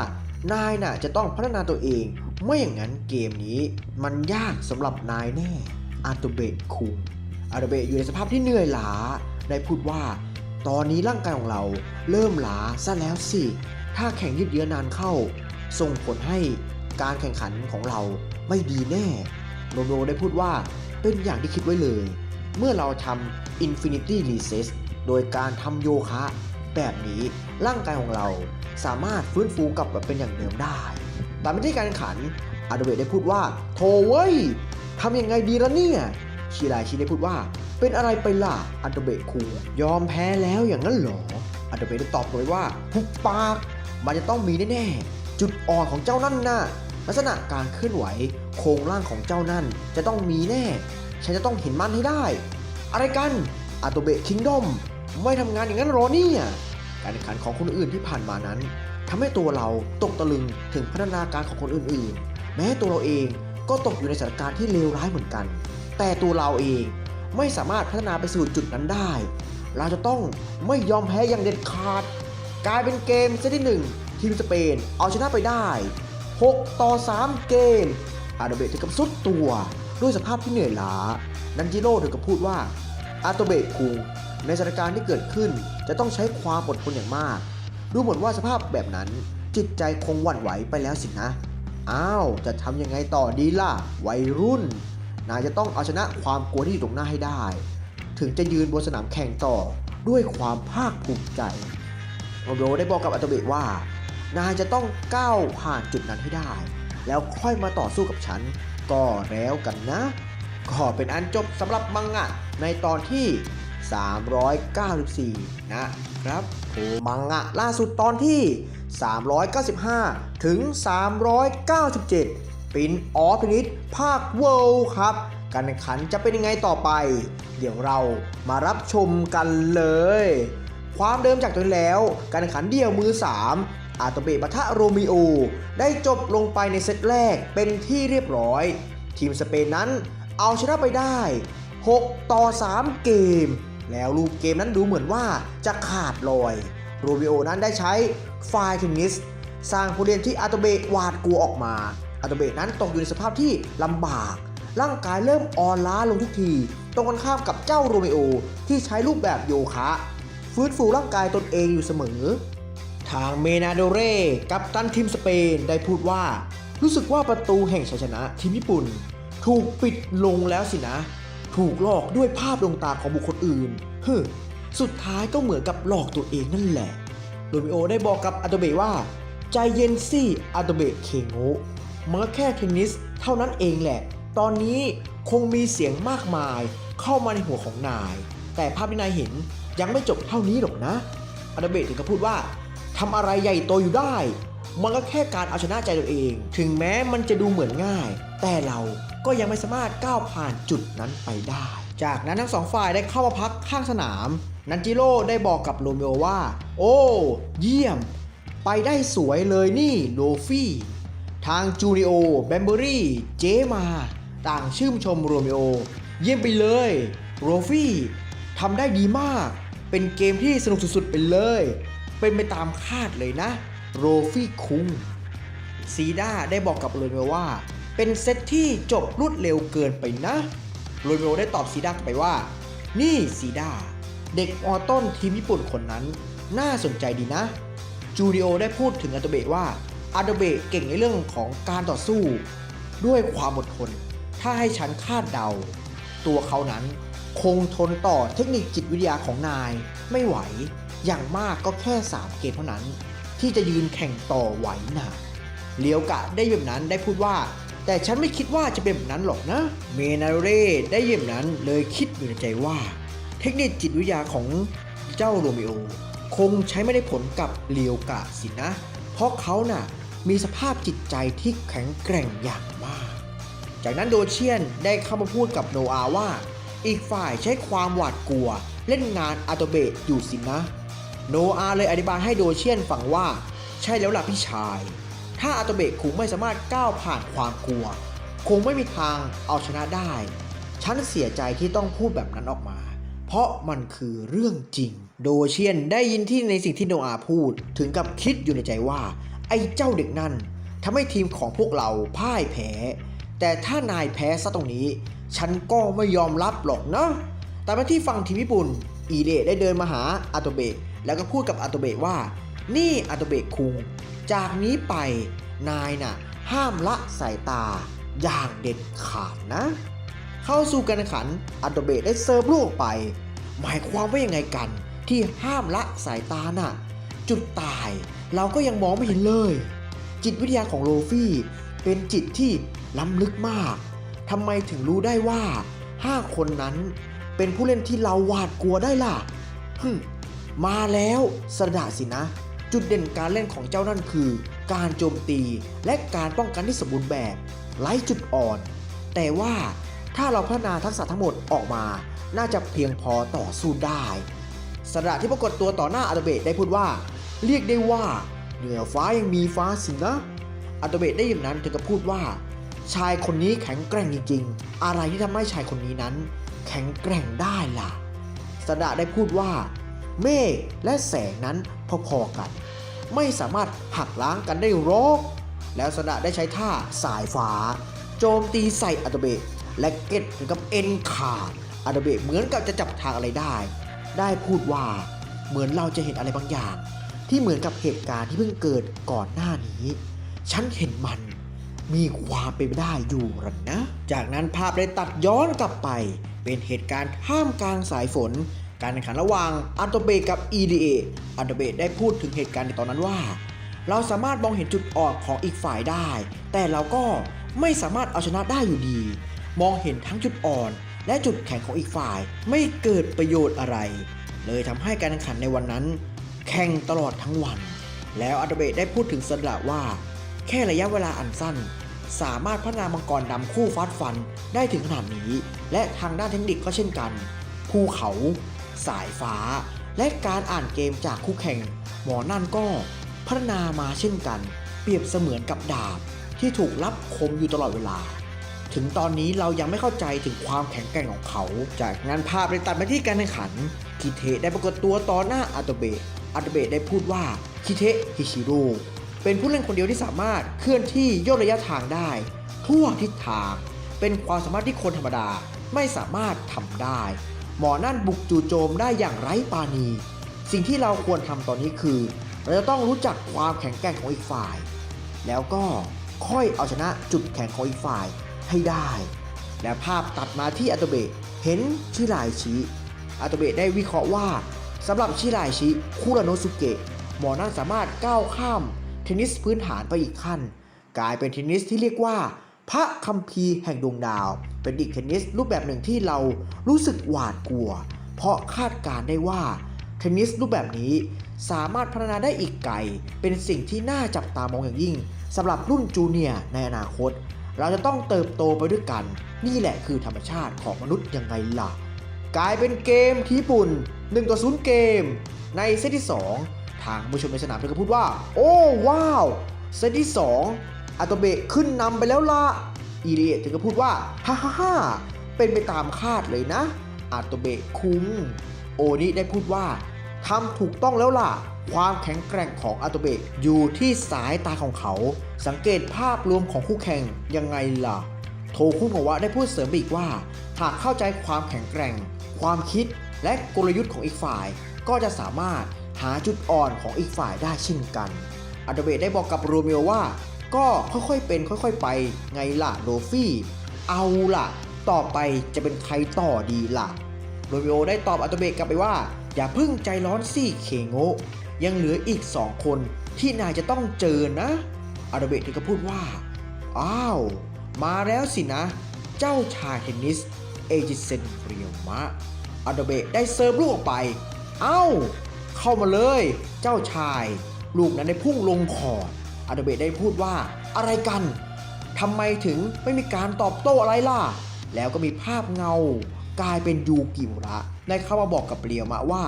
นายน่ะจะต้องพัฒนาตัวเองไม่อย่างนั้นเกมนี้มันยากสำหรับนายแน่อาโตเบะคุงอาโตเบะอยู่ในสภาพที่เหนื่อยล้าได้พูดว่าตอนนี้ร่างกายของเราเริ่มล้าซะแล้วสิถ้าแข่งยืดเยื้อนานเข้าส่งผลให้การแข่งขันของเราไม่ดีแน่โรโมได้พูดว่าเป็นอย่างที่คิดไว้เลยเมื่อเราทำ Infinity Reset โดยการทำโยคะแบบนี้ร่างกายของเราสามารถฟื้นฟูกลับมาเป็นอย่างเดิมได้ตามไปที่การแข่งขันอาโตเบะได้พูดว่าโธ่เว้ยทำยังไงดีล่ะเนี่ยชิรายชิได้พูดว่าเป็นอะไรไปล่ะอาโตเบะคุงยอมแพ้แล้วอย่างนั้นเหรออาโตเบะได้ตอบไปว่าหุบปากมันจะต้องมีแน่ๆจุดอ่อนของเจ้านั่นน่ะลักษณะการเคลื่อนไหวโครงร่างของเจ้านั่นจะต้องมีแน่ฉันจะต้องเห็นมันให้ได้อะไรกันอาโตเบะคิงดอมไม่ทำงานอย่างนั้นหรอเนี่ยการแข่งขันของคนอื่นที่ผ่านมานั้น ทำให้ตัวเราตกตะลึงถึงพัฒนาการของคนอื่นๆแม้ตัวเราเอง ก็ตกอยู่ในสถานการณ์ที่เลวร้ายเหมือนกัน แต่ตัวเราเองไม่สามารถพัฒนาไปสู่จุดนั้นได้เราจะต้องไม่ยอมแพ้อย่างเด็ดขาดกลายเป็นเกมเซตที่1ทีมสเปนเอาชนะไปได้6-3 เกมอาโตเบะถึงกับสุดตัวด้วยสภาพที่เหนื่อยล้าดันจิโร่ถึงกับพูดว่าอาโตเบะคุงในสถานการณ์ที่เกิดขึ้นจะต้องใช้ความอดทนอย่างมากดูเหมือนว่าสภาพแบบนั้นจิตใจคงหวั่นไหวไปแล้วสินะอ้าวจะทำยังไงต่อดีล่ะวัยรุ่นนายจะต้องเอาชนะความกลัวที่อยู่ตรงหน้าให้ได้ถึงจะยืนบนสนามแข่งต่อด้วยความภาคภูมิใจโรเบโอได้บอกกับอาโตเบะว่านายจะต้องก้าวผ่านจุดนั้นให้ได้แล้วค่อยมาต่อสู้กับฉันก็แล้วกันนะก็เป็นอันจบสำหรับมังงะในตอนที่394นะครับโอ้มังงะล่าสุดตอนที่395ถึง397ปรินซ์ออฟพินิชภาคเวิลด์ครับการแข่งขันจะเป็นยังไงต่อไปเดี๋ยวเรามารับชมกันเลยความเดิมจากตัวแล้วการแข่งขันเดี่ยวมือ3อาโตเบะปะทะโรมิโอได้จบลงไปในเซตแรกเป็นที่เรียบร้อยทีมสเปนนั้นเอาชนะไปได้6-3 เกมแล้วรูปเกมนั้นดูเหมือนว่าจะขาดลอยโรมิโอนั้นได้ใช้ไฟล์เทนนิสสร้างผู้เล่นที่อาโตเบะหวาดกลัวออกมาอาโตเบะนั้นตกอยู่ในสภาพที่ลำบากร่างกายเริ่มอ่อนล้าลงทุกทีตรงกันข้ามกับเจ้าโรมิโอที่ใช้รูปแบบโยคะฟื้นฟูร่างกายตนเองอยู่เสมอทางเมนาโดเร่กัปตันทีมสเปนได้พูดว่ารู้สึกว่าประตูแห่งชัยชนะทีมญี่ปุ่นถูกปิดลงแล้วสินะถูกหลอกด้วยภาพดวงตาของบุคคลอื่นสุดท้ายก็เหมือนกับหลอกตัวเองนั่นแหละโรมิโอได้บอกกับอาโตเบะว่าใจเย็นสิอาโตเบะเคโงะมันก็แค่เทนนิสเท่านั้นเองแหละตอนนี้คงมีเสียงมากมายเข้ามาในหัวของนายแต่ภาพที่นายเห็นยังไม่จบเท่านี้หรอกนะอาโตเบะถึงกับพูดว่าทำอะไรใหญ่โตอยู่ได้มันก็แค่การเอาชนะใจตัวเองถึงแม้มันจะดูเหมือนง่ายแต่เราก็ยังไม่สามารถก้าวผ่านจุดนั้นไปได้จากนั้นทั้งสองฝ่ายได้เข้ามาพักข้างสนามนันจิโร่ได้บอกกับโรเมโอว่าโอ้เยี่ยมไปได้สวยเลยนี่โลฟี่ทางจูนิโอแบมเบอรี่เจมาต่างชื่นชมโรเมโอเยี่ยมไปเลยโรฟี่ทำได้ดีมากเป็นเกมที่สนุกสุดๆไปเลยเป็นไปตามคาดเลยนะโรฟี่คุงซีด้าได้บอกกับโรเมโอว่าเป็นเซตที่จบรวดเร็วเกินไปนะโรเมโอได้ตอบซีด้ากลับไปว่านี่ซีด้าเด็กม.ต้นทีมญี่ปุ่นคนนั้นน่าสนใจดีนะจูดิโอได้พูดถึงอาโตเบะว่าอาโตเบะเก่งในเรื่องของการต่อสู้ด้วยความอดทนถ้าให้ฉันคาดเดาตัวเขานั้นคงทนต่อเทคนิคจิตวิทยาของนายไม่ไหวอย่างมากก็แค่3 เกมเท่านั้นที่จะยืนแข่งต่อไหวนะเลียวกะได้แบบนั้นได้พูดว่าแต่ฉันไม่คิดว่าจะเป็นแบบนั้นหรอกนะเมนาเร่ได้ยินแบบนั้นเลยคิดอยู่ในใจว่าเทคนิคจิตวิทยาของเจ้าโรมิโอคงใช้ไม่ได้ผลกับเลียวกะสินะเพราะเขาน่ะมีสภาพจิตใจที่แข็งแกร่งอย่างมากจากนั้นโดเชียนได้เข้ามาพูดกับโนอาว่าอีกฝ่ายใช้ความหวาดกลัวเล่นงานอาโตเบะอยู่สินะโนอาเลยอธิบายให้โดเชียนฟังว่าใช่แล้วล่ะพี่ชายถ้าอาโตเบะคงไม่สามารถก้าวผ่านความกลัวคงไม่มีทางเอาชนะได้ฉันเสียใจที่ต้องพูดแบบนั้นออกมาเพราะมันคือเรื่องจริงโดเชียนได้ยินที่ในสิ่งที่โนอาพูดถึงกับคิดอยู่ในใจว่าไอ้เจ้าเด็กนั่นทำให้ทีมของพวกเราพ่ายแพ้แต่ถ้านายแพ้ซะตรงนี้ฉันก็ไม่ยอมรับหรอกนะแต่มาที่ฝั่งทีมญี่ปุ่นอีเดะได้เดินมาหาอาโตเบะแล้วก็พูดกับอาโตเบะว่านี่อาโตเบะคุงจากนี้ไปนายน่ะห้ามละสายตาอย่างเด็ดขาดนะเข้าสู่การแข่งขันอาโตเบะได้เซิร์ฟลูกออกไปหมายความว่ายังไงกันที่ห้ามละสายตาน่ะจุดตายเราก็ยังมองไม่เห็นเลยจิตวิทยาของโลฟี่เป็นจิตที่ล้ำลึกมากทำไมถึงรู้ได้ว่า5 คนนั้นเป็นผู้เล่นที่เราหวาดกลัวได้ล่ะมาแล้วสระดาสินะจุดเด่นการเล่นของเจ้านั่นคือการโจมตีและการป้องกันที่สมบูรณ์แบบไร้จุดอ่อนแต่ว่าถ้าเราพัฒนาทักษะทั้งหมดออกมาน่าจะเพียงพอต่อสู้ได้สระดาที่ปรากฏตัวต่อหน้าอาโตเบะได้พูดว่าเรียกได้ว่าเหนือฟ้ายังมีฟ้าสินะอาโตเบะได้ยินนั้นถึงกับพูดว่า ชายคนนี้แข็งแกร่งจริงๆอะไรที่ทำให้ชายคนนี้นั้นแข็งแกร่งได้ล่ะสดาได้พูดว่าเมฆและแสงนั้นพอๆกันไม่สามารถหักล้างกันได้หรอกแล้วสดาได้ใช้ท่าสายฟ้าโจมตีใส่อาโตเบะและเก็ตถึงกับเอ็นขาดอาโตเบะเหมือนกับจะจับทางอะไรได้พูดว่าเหมือนเราจะเห็นอะไรบางอย่างที่เหมือนกับเหตุการณ์ที่เพิ่งเกิดก่อนหน้านี้ฉันเห็นมันมีความเป็นไปได้อยู่หรอนะจากนั้นภาพได้ตัดย้อนกลับไปเป็นเหตุการณ์ท่ามกลางสายฝนการแข่งขันระหว่างอันโตเบะกับ EDA อันโตเบะได้พูดถึงเหตุการณ์ในตอนนั้นว่าเราสามารถมองเห็นจุดอ่อนของอีกฝ่ายได้แต่เราก็ไม่สามารถเอาชนะได้อยู่ดีมองเห็นทั้งจุดอ่อนและจุดแข็งของอีกฝ่ายไม่เกิดประโยชน์อะไรเลยทำให้การแข่งขันในวันนั้นแข่งตลอดทั้งวันแล้วอันโตเบะได้พูดถึงสดาว่าแค่ระยะเวลาอันสั้นสามารถพัฒนามังกรดำคู่ฟาดฟันได้ถึงขนาดนี้และทางด้านเทคนิคก็เช่นกันภูเขาสายฟ้าและการอ่านเกมจากคู่แข่งหมอนั่นก็พัฒนามาเช่นกันเปรียบเสมือนกับดาบที่ถูกรับคมอยู่ตลอดเวลาถึงตอนนี้เรายังไม่เข้าใจถึงความแข็งแกร่งของเขาจากนั้นภาพได้ตัดมาที่การแข่งขันคิเทะได้ปรากฏตัวต่อหน้าอันโตเบะได้พูดว่าคิเทะฮิชิโร่เป็นผู้เล่นคนเดียวที่สามารถเคลื่อนที่ย่นระยะทางได้ทั่วทิศทางเป็นความสามารถที่คนธรรมดาไม่สามารถทำได้หมอนั่นบุกจู่โจมได้อย่างไร้ปราณีสิ่งที่เราควรทำตอนนี้คือเราจะต้องรู้จักความแข็งแกร่งของอีกฝ่ายแล้วก็ค่อยเอาชนะจุดแข็งของอีกฝ่ายให้ได้และภาพตัดมาที่อันโตเบะเห็นชิรายชิอันโตเบะได้วิเคราะห์ว่าสำหรับชิรายชิคุราโนสุเกะหมอนั่นสามารถก้าวข้ามเทนนิสพื้นฐานไปอีกขั้นกลายเป็นเทนนิสที่เรียกว่าพระคัมภีร์แห่งดวงดาวเป็นอีกเทนนิสรูปแบบหนึ่งที่เรารู้สึกหวาดกลัวเพราะคาดการได้ว่าเทนนิสรูปแบบนี้สามารถพัฒนาได้อีกไกลเป็นสิ่งที่น่าจับตามองอย่างยิ่งสำหรับรุ่นจูเนียร์ในอนาคตเราจะต้องเติบโตไปด้วยกันนี่แหละคือธรรมชาติของมนุษย์ยังไงล่ะกลายเป็นเกมที่ญี่ปุ่น1-0เกมในเซตที่2ทางผู้ชมในสนามก็พูดว่าโอ้ว้าวเซตที่2อันโตเบะขึ้นนำไปแล้วล่ะอีเรียถึงก็พูดว่าฮ่าเป็นไปตามคาดเลยนะอันโตเบะคุ้มโอนิได้พูดว่าทำถูกต้องแล้วล่ะความแข็งแกร่งของอันโตเบะอยู่ที่สายตาของเขาสังเกตภาพรวมของคู่แข่งยังไงล่ะโทคุโนะวะได้พูดเสริมอีกว่าหากเข้าใจความแข็งแกร่งความคิดและกลยุทธ์ของอีกฝ่ายก็จะสามารถหาจุดอ่อนของอีกฝ่ายได้เช่นกันอันโตเบะได้บอกกับโรเมโอว่าก็ค่อยๆเป็นค่อยๆไปไงล่ะโรฟี่เอาล่ะต่อไปจะเป็นใครต่อดีล่ะโรเมโอได้ตอบอันโตเบะกลับไปว่าอย่าเพิ่งใจร้อนสิเคโงะยังเหลืออีก2คนที่นายจะต้องเจอนะอันโตเบะถึงก็พูดว่าอ้าวมาแล้วสินะเจ้าชายเทนนิสเอจิเซนเรียวมะอันโตเบะได้เซิร์ฟลูกออกไปเอ้าเข้ามาเลยเจ้าชายลูกนั้นได้พุ่งลงคออันโตเบะได้พูดว่าอะไรกันทำไมถึงไม่มีการตอบโต้อะไรล่ะแล้วก็มีภาพเงากลายเป็นยูกิมุระได้เข้ามาบอกกับเรียวมะว่า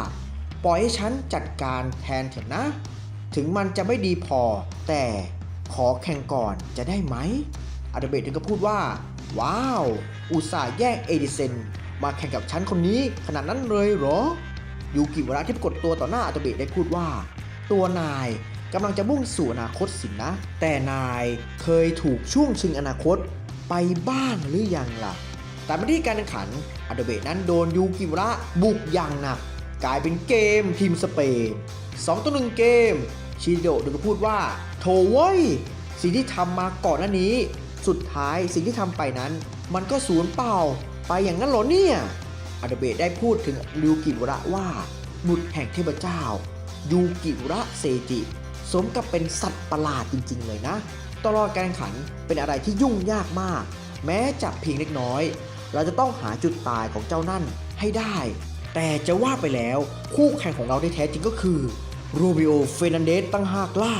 ปล่อยให้ฉันจัดการแทนเถอะนะถึงมันจะไม่ดีพอแต่ขอแข่งก่อนจะได้ไหมอันโตเบะถึงก็พูดว่าว้าวอุตส่าห์แย่งเอดิเซนมาแข่งกับฉันคนนี้ขนาดนั้นเลยเหรอยูกิมุระที่ปรากฏตัวต่อหน้าอันโตเบะได้พูดว่าตัวนายกำลังจะมุ่งสู่อนาคตสินะแต่นายเคยถูกช่วงชิงอนาคตไปบ้างหรือยังล่ะแต่มาที่การแข่งขันอันโตเบะนั้นโดนยูกิมุระบุกอย่างหนักกลายเป็นเกมทีมสเปน2-1เกมชิโดะก็พูดว่าโถเว้ยสิ่งที่ทำมาก่อนหน้านี้สุดท้ายสิ่งที่ทำไปนั้นมันก็สูญเปล่าไปอย่างนั้นเหรอเนี่ยอันโตเบะได้พูดถึงยูกิมุระว่าบุตรแห่งเทพเจ้ายูกิมุระเซจิสมกับเป็นสัตว์ประหลาดจริงๆเลยนะตลอดการแข่งขันเป็นอะไรที่ยุ่งยากมากแม้จะเพียงเล็กน้อยเราจะต้องหาจุดตายของเจ้านั่นให้ได้แต่จะว่าไปแล้วคู่แข่งของเราที่แท้จริงก็คือโรบิโอเฟร์นันเดสตั้งหากล่า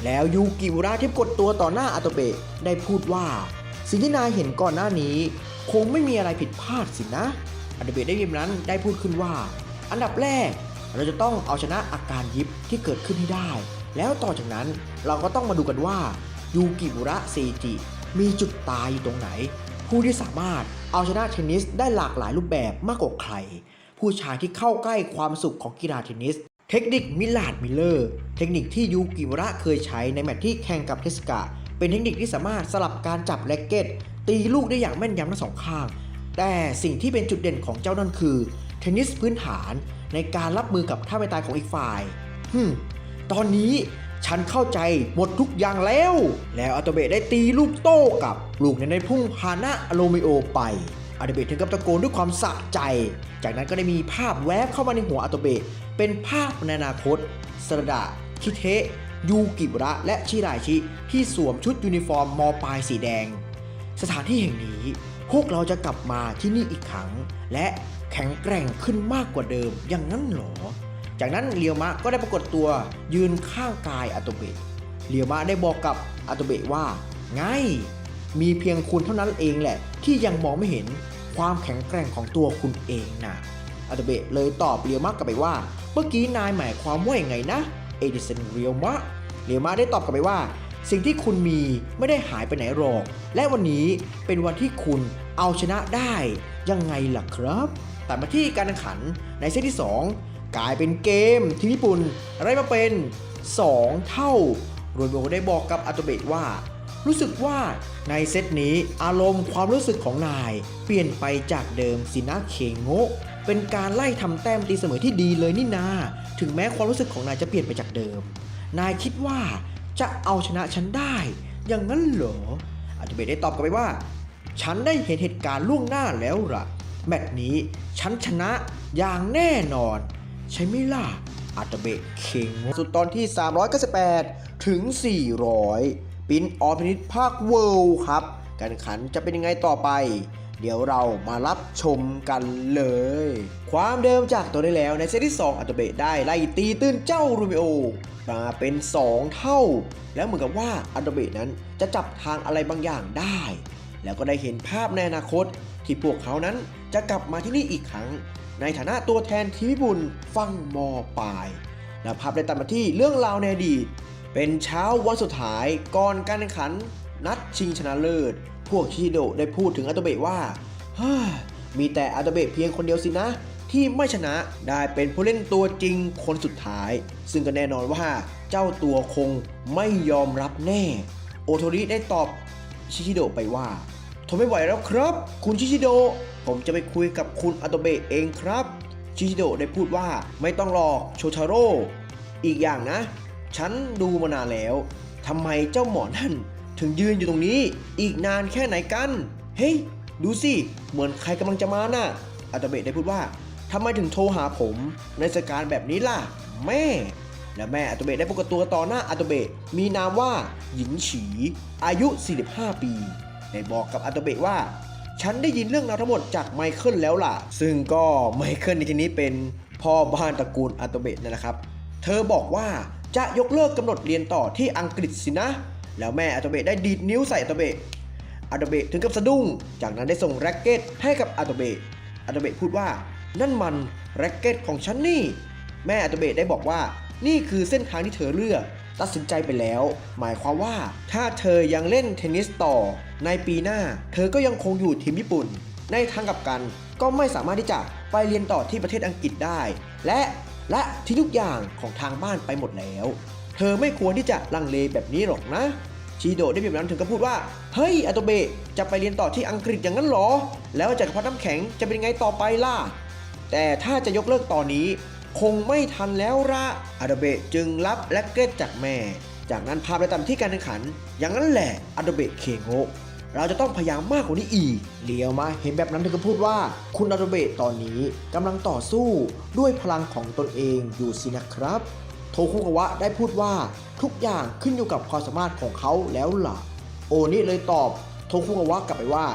แล้วยูกิมุระที่กดตัวต่อหน้าอันโตเบะได้พูดว่าสิ่งที่นายเห็นก่อนหน้านี้คงไม่มีอะไรผิดพลาดสินะอันโตเบะได้ยินนั้นได้พูดขึ้นว่าอันดับแรกเราจะต้องเอาชนะอาการยิบที่เกิดขึ้นให้ได้แล้วต่อจากนั้นเราก็ต้องมาดูกันว่ายูกิมุระเซจิ มีจุดตายอยู่ตรงไหนผู้ที่สามารถเอาชนะเทนนิสได้หลากหลายรูปแบบมากกว่าใครผู้ชายที่เข้าใกล้ความสุขของกีฬาเทนนิสเทคนิคมิลลาร์ดมิลเลอร์เทคนิคที่ยูกิวาระเคยใช้ในแมตช์ที่แข่งกับเทสกะเป็นเทคนิคที่สามารถสลับการจับแร็กเก็ตตีลูกได้อย่างแม่นยำทั้งสองข้างแต่สิ่งที่เป็นจุดเด่นของเจ้านั่นคือเทนนิสพื้นฐานในการรับมือกับท่าไม่ตายของอีกฝ่ายตอนนี้ฉันเข้าใจหมดทุกอย่างแล้วอาโตเบะได้ตีลูกโต้กับลูกในพุ่งพานะโรมิโอไปอาโตเบะถึงกับตะโกนด้วยความสะใจจากนั้นก็ได้มีภาพแวบเข้ามาในหัวอาโตเบะเป็นภาพในอนาคตสระดะคิเทะยูกิวาระและชิราชิที่สวมชุดยูนิฟอร์มมปลายสีแดงสถานที่แห่งนี้พวกเราจะกลับมาที่นี่อีกครั้งและแข็งแกร่งขึ้นมากกว่าเดิมอย่างนั้นหรอจากนั้นเรียวมะก็ได้ปรากฏตัวยืนข้างกายอาโตเบะเรียวมะได้บอกกับอาโตเบะว่าไงมีเพียงคุณเท่านั้นเองแหละที่ยังมองไม่เห็นความแข็งแกร่งของตัวคุณเองนะอาโตเบะเลยตอบเรียวมะกลับไปว่าเมื่อกี้นายหมายความว่าอย่างไงนะเอดิสันเรียวมะได้ตอบกลับไปว่าสิ่งที่คุณมีไม่ได้หายไปไหนหรอกและวันนี้เป็นวันที่คุณเอาชนะได้ยังไงล่ะครับแต่มาที่การแข่งขันในเซตที่2กลายเป็นเกมที่ญี่ปุ่นได้มาเป็น2เท่าโรยโบได้บอกกับอาโตเบะว่ารู้สึกว่าในเซตนี้อารมณ์ความรู้สึกของนายเปลี่ยนไปจากเดิมสินะเคโงะเป็นการไล่ทำแต้มตีเสมอที่ดีเลยนี่นาถึงแม้ความรู้สึกของนายจะเปลี่ยนไปจากเดิมนายคิดว่าจะเอาชนะฉันได้อย่างนั้นเหรออาโตเบะได้ตอบกลับไปว่าฉันได้เห็นเหตุการณ์ล่วงหน้าแล้วล่ะแมตช์นี้ฉันชนะอย่างแน่นอนใช่ไหมล่ะอาโตเบะเคงสุดตอนที่398ถึง400ปินออฟนิตภาคเวิลด์ครับการแข่งขันจะเป็นยังไงต่อไปเดี๋ยวเรามารับชมกันเลยความเดิมจากตัวได้แล้วในเซตที่2อาโตเบะได้ไล่ตีตื้นเจ้าโรมิโอมาเป็น2เท่าแล้วเหมือนกับว่าอาโตเบะนั้นจะจับทางอะไรบางอย่างได้แล้วก็ได้เห็นภาพในอนาคตที่พวกเขานั้นจะกลับมาที่นี่อีกครั้งในฐานะตัวแทนทีมญี่ปุ่นฝั่งม.ปลายและภาพได้ตัดมาที่เรื่องราวในอดีตเป็นเช้าวันสุดท้ายก่อนการแข่งขันนัดชิงชนะเลิศพวกชิโดะได้พูดถึงอาโตเบะว่ามีแต่อาโตเบะเพียงคนเดียวสินะที่ไม่ชนะได้เป็นผู้เล่นตัวจริงคนสุดท้ายซึ่งก็แน่นอนว่าเจ้าตัวคงไม่ยอมรับแน่โอโทริได้ตอบชิโดะไปว่าทนไม่ไหวแล้วครับคุณชิโดะผมจะไปคุยกับคุณอาโตเบะเองครับชิโดะได้พูดว่าไม่ต้องหรอกโชทาโร่อีกอย่างนะฉันดูมานานแล้วทำไมเจ้าหมอนั่นถึงยืนอยู่ตรงนี้อีกนานแค่ไหนกันเฮ้ยดูสิเหมือนใครกำลังจะมาน่ะอาโตเบะได้พูดว่าทำไมถึงโทรหาผมในสถานการณ์แบบนี้ล่ะแม่และแม่อาโตเบะได้ปรากฏตัวต่อหน้าอาโตเบะมีนามว่าหญิงฉีอายุ45ปีได้บอกกับอาโตเบะว่าฉันได้ยินเรื่องราวทั้งหมดจากไมเคิลแล้วล่ะซึ่งก็ไมเคิลในที่นี้เป็นพ่อบ้านตระกูลอาโตเบะนั่นแหละครับเธอบอกว่าจะยกเลิกกำหนดเรียนต่อที่อังกฤษสินะแล้วแม่อาโตเบะได้ดีดนิ้วใส่อาโตเบะถึงกับสะดุ้งจากนั้นได้ส่งแร็กเก็ตให้กับอาโตเบะพูดว่านั่นมันแร็กเก็ตของฉันนี่แม่อาโตเบะได้บอกว่านี่คือเส้นทางที่เธอเลือกตัดสินใจไปแล้วหมายความว่าถ้าเธอยังเล่นเทนนิสต่อในปีหน้าเธอก็ยังคงอยู่ทีมญี่ปุ่นในทางกลับกันก็ไม่สามารถที่จะไปเรียนต่อที่ประเทศอังกฤษได้และที่ทุกอย่างของทางบ้านไปหมดแล้วเธอไม่ควรที่จะลังเลแบบนี้หรอกนะชิโดะได้แบบนั้นถึงกับพูดว่าเฮ้ยอาโตเบะจะไปเรียนต่อที่อังกฤษอย่างนั้นหรอแล้วจักรพรรดิน้ำแข็งจะเป็นไงต่อไปล่ะแต่ถ้าจะยกเลิกตอนนี้คงไม่ทันแล้วละอาโตเบะจึงรับแร็กเก็ตจากแม่จากนั้นพาไปตามที่การแข่งขันอย่างนั้นแหละอาโตเบะเคโงะเราจะต้องพยายามมากกว่านี้อีกเลี้ยวมาเห็นแบบนั้นเธอก็พูดว่าคุณอาโตเบะตอนนี้กำลังต่อสู้ด้วยพลังของตนเองอยู่สินะครับโทคุกาวะได้พูดว่าทุกอย่างขึ้นอยู่กับความสามารถของเขาแล้วล่ะโอนิเลยตอบโทคุกาวะกลับไปว่า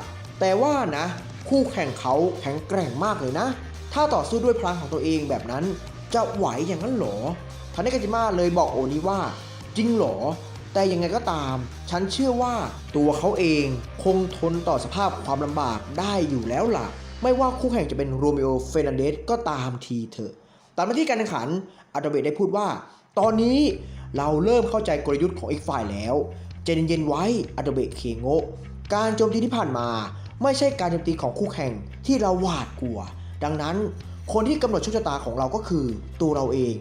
แต่ว่านะคู่แข่งเขาแข็งแกร่งมากเลยนะถ้าต่อสู้ด้วยพลังของตัวเองแบบนั้นจะไหวอย่างนั้นหรอทาเนกาจิมะเลยบอกโอนิว่าจริงหรอแต่ยังไงก็ตามฉันเชื่อว่าตัวเขาเองคงทนต่อสภาพความลำบากได้อยู่แล้วล่ะไม่ว่าคู่แข่งจะเป็นโรมิโอเฟร์นันเดสก็ตามทีเถอะตามมาที่การแข่งขันอาโตเบะได้พูดว่าตอนนี้เราเริ่มเข้าใจกลยุทธ์ของอีกฝ่ายแล้วใจเย็นๆไว้อาโตเบะเคโงะ การโจมตีที่ผ่านมาไม่ใช่การโจมตีของคู่แข่งที่เราหวาดกลัวดังนั้นคนที่กำหนดโชคชะตาของเราก็คือตัวเราเอง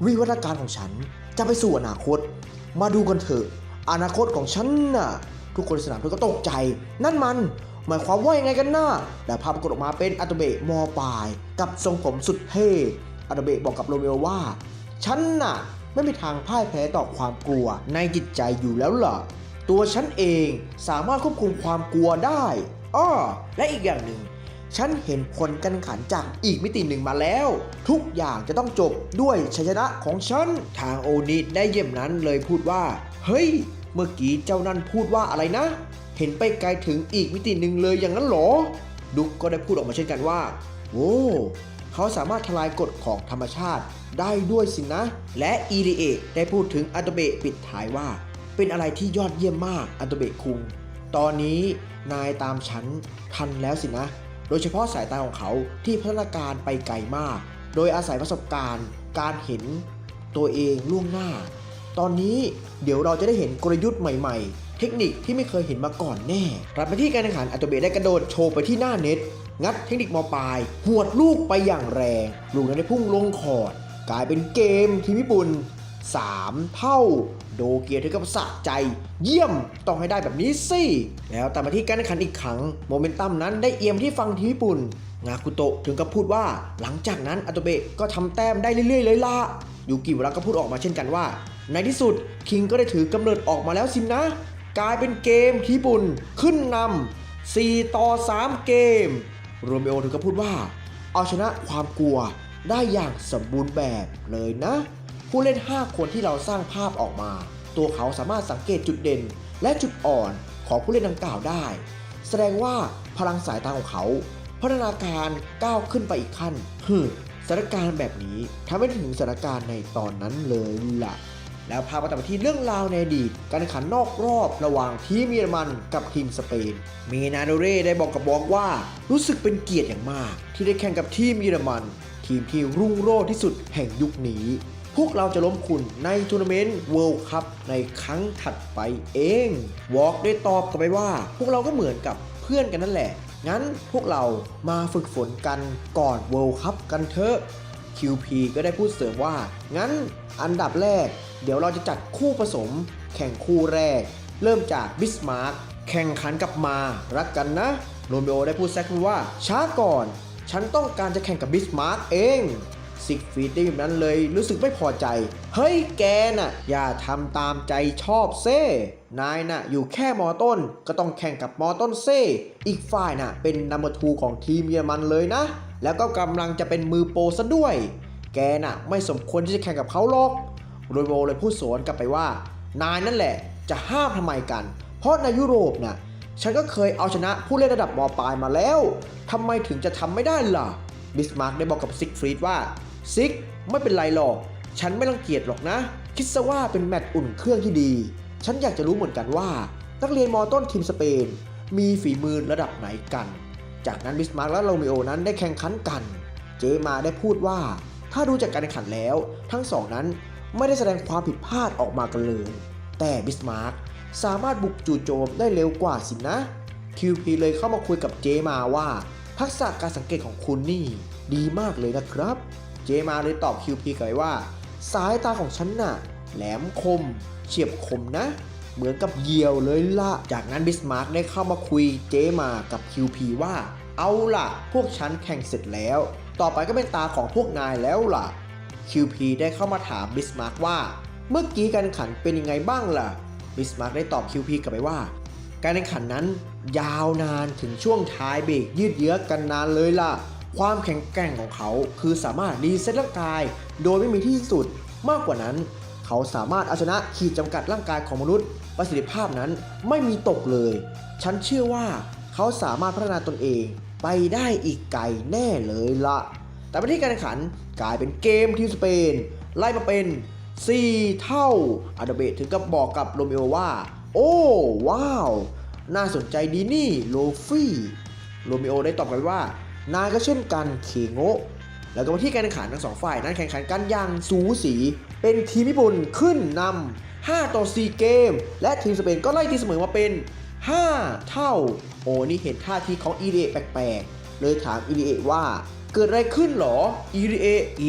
วิวัฒนาการของฉันจะไปสู่อนาคตมาดูกันเถอะอนาคตของฉันน่ะทุกคนในสนามก็ตกใจนั่นมันหมายความว่ายังไงกันน่ะแต่ภาพปรากฏออกมาเป็นอาโตเบะมอปลายกับทรงผมสุดเท่อาโตเบะบอกกับโรเมโอว่าฉันน่ะไม่มีทางพ่ายแพ้ต่อความกลัวในจิตใจอยู่แล้วล่ะตัวฉันเองสามารถควบคุมความกลัวได้และอีกอย่างหนึ่งฉันเห็นผลการแข่งขันจากอีกมิติหนึ่งมาแล้วทุกอย่างจะต้องจบด้วยชัยชนะของฉันทางโอนิได้เยี่ยมนั้นเลยพูดว่าเฮ้ยเมื่อกี้เจ้านั่นพูดว่าอะไรนะเห็นไปไกลถึงอีกมิติหนึ่งเลยอย่างนั้นหรอดุกก็ได้พูดออกมาเช่นกันว่าโอ้เขาสามารถทลายกฎของธรรมชาติได้ด้วยสินะและอีริเอะได้พูดถึงอาโตเบะปิดท้ายว่าเป็นอะไรที่ยอดเยี่ยมมากอาโตเบะคุงตอนนี้นายตามฉันทันแล้วสินะโดยเฉพาะสายตาของเขาที่พัฒนาการไปไกลมากโดยอาศัยประสบการณ์การเห็นตัวเองล่วงหน้าตอนนี้เดี๋ยวเราจะได้เห็นกลยุทธ์ใหม่ๆเทคนิคที่ไม่เคยเห็นมาก่อนแน่กลับมาที่การแข่งขันอาโตเบะได้กระโดดโชว์ไปที่หน้าเน็ตงัดเทคนิคมอปลายหวดลูกไปอย่างแรงลูกนั้นได้พุ่งลงคอร์ดกลายเป็นเกมทีมญี่ปุ่น3 เท่าโดเกียถึงกับสะใจเยี่ยมต้องให้ได้แบบนี้สิแล้วตามมาที่การแข่งขันอีกครั้งโมเมนตัมนั้นได้เอี่ยมที่ฝั่งทีมญี่ปุ่นงาคุโตะถึงกับพูดว่าหลังจากนั้นอาโตเบะก็ทำแต้มได้เรื่อยๆเลยล่ะยูกิวาระก็พูดออกมาเช่นกันว่าในที่สุดคิงก็ได้ถือกำเนิดออกมาแล้วสินะกลายเป็นเกมที่ญี่ปุ่นขึ้นนำ4-3เกมโรเมโอถึงกับพูดว่าเอาชนะความกลัวได้อย่างสมบูรณ์แบบเลยนะผู้เล่น5คนที่เราสร้างภาพออกมาตัวเขาสามารถสังเกตจุดเด่นและจุดอ่อนของผู้เล่นดังกล่าวได้แสดงว่าพลังสายตาของเขาพัฒนาการก้าวขึ้นไปอีกขั้นสถานการณ์แบบนี้ทำให้ถึงสถานการณ์ในตอนนั้นเลยล่ะแล้วพาไปต่อที่เรื่องราวในอดีตการแข่งขันนอกรอบระหว่างทีมเยอรมันกับทีมสเปนเมนาโดเร่ได้บอกกับบอกว่ารู้สึกเป็นเกียรติอย่างมากที่ได้แข่งกับทีมเยอรมันทีมที่รุ่งโรจน์ที่สุดแห่งยุคนี้พวกเราจะล้มคุณในทัวร์นาเมนต์เวิลด์คัพในครั้งถัดไปเองวอล์กได้ตอบกลับไปว่าพวกเราก็เหมือนกับเพื่อนกันนั่นแหละงั้นพวกเรามาฝึกฝนกันก่อนเวิลด์คัพกันเถอะ QP ก็ได้พูดเสริมว่างั้นอันดับแรกเดี๋ยวเราจะจัดคู่ผสมแข่งคู่แรกเริ่มจากบิสมาร์กแข่งขันกับมารักกันนะโรเมโอได้พูดแซกว่าช้าก่อนฉันต้องการจะแข่งกับบิสมาร์กเองซิกฟรีดได้แบบนั้นเลยรู้สึกไม่พอใจเฮ้ยแกน่ะอย่าทำตามใจชอบเซ่นายน่ะอยู่แค่มอต้นก็ต้องแข่งกับมอต้นเซ่อีกฝ่ายน่ะเป็นนัมเบอร์2ของทีมเยอรมันเลยนะแล้วก็กำลังจะเป็นมือโปรซะด้วยแกน่ะไม่สมควรที่จะแข่งกับเขาหรอกโรโมเลยพูดสวนกลับไปว่านายนั่นแหละจะห้ามทำไมกันเพราะในยุโรปน่ะฉันก็เคยเอาชนะผู้เล่นระดับมปลายมาแล้วทำไมถึงจะทำไม่ได้ล่ะบิสมาร์กได้บอกกับซิกฟรีดว่าซิกไม่เป็นไรหรอกฉันไม่รังเกียจหรอกนะคิดซะว่าเป็นแมตช์อุ่นเครื่องที่ดีฉันอยากจะรู้เหมือนกันว่านักเรียนม.ต้นทีมสเปนมีฝีมือระดับไหนกันจากนั้นบิสมาร์กและโรเมโอนั้นได้แข่งขันกันเจมาได้พูดว่าถ้าดูจากการแข่งขันแล้วทั้งสองนั้นไม่ได้แสดงความผิดพลาดออกมากันเลยแต่บิสมาร์กสามารถบุกจู่โจมได้เร็วกว่าสินะ QP เลยเข้ามาคุยกับเจมาว่าทักษะการสังเกตของคุณนี่ดีมากเลยนะครับเจมาเลยตอบ QP กลับไปว่าสายตาของฉันน่ะแหลมคมเฉียบคมนะเหมือนกับเหยี่ยวเลยล่ะจากนั้นบิสมาร์กได้เข้ามาคุยเจมากับ QP ว่าเอาล่ะพวกฉันแข่งเสร็จแล้วต่อไปก็เป็นตาของพวกนายแล้วล่ะ QP ได้เข้ามาถามบิสมาร์กว่าเมื่อกี้การแข่งขันเป็นยังไงบ้างล่ะบิสมาร์กได้ตอบ QP กลับไปว่าการแข่งขันนั้นยาวนานถึงช่วงท้ายเบรกยืดเยื้อกันนานเลยล่ะความแข็งแกร่งของเขาคือสามารถรีเซ็ตร่างกายโดยไม่มีที่สุดมากกว่านั้นเขาสามารถเอาชนะขีดจำกัดร่างกายของมนุษย์ประสิทธิภาพนั้นไม่มีตกเลยฉันเชื่อว่าเขาสามารถพัฒนาตนเองไปได้อีกไกลแน่เลยละแต่ไปที่การแข่งขันกลายเป็นเกมทีมสเปนไล่มาเป็น4 เท่าอาโดเบะถึงกับบอกกับโรเมโอว่าโอ้ว้าวน่าสนใจดีนี่โลฟี่โรเมโอได้ตอบกลับว่านายก็เช่นกันเคโงะแล้วก็มาที่การแข่งขันทั้งสองฝ่ายนั้นแข่งขันกันอย่างสูสีเป็นทีมญี่ปุ่นขึ้นนำ5-4เกมและทีมสเปนก็ไล่ทีเสมอมาเป็น 5 เท่าโอ้นี่เห็นท่าทีของอีเดะแปลกๆเลยถามอีเดะว่าเกิดอะไรขึ้นหรออี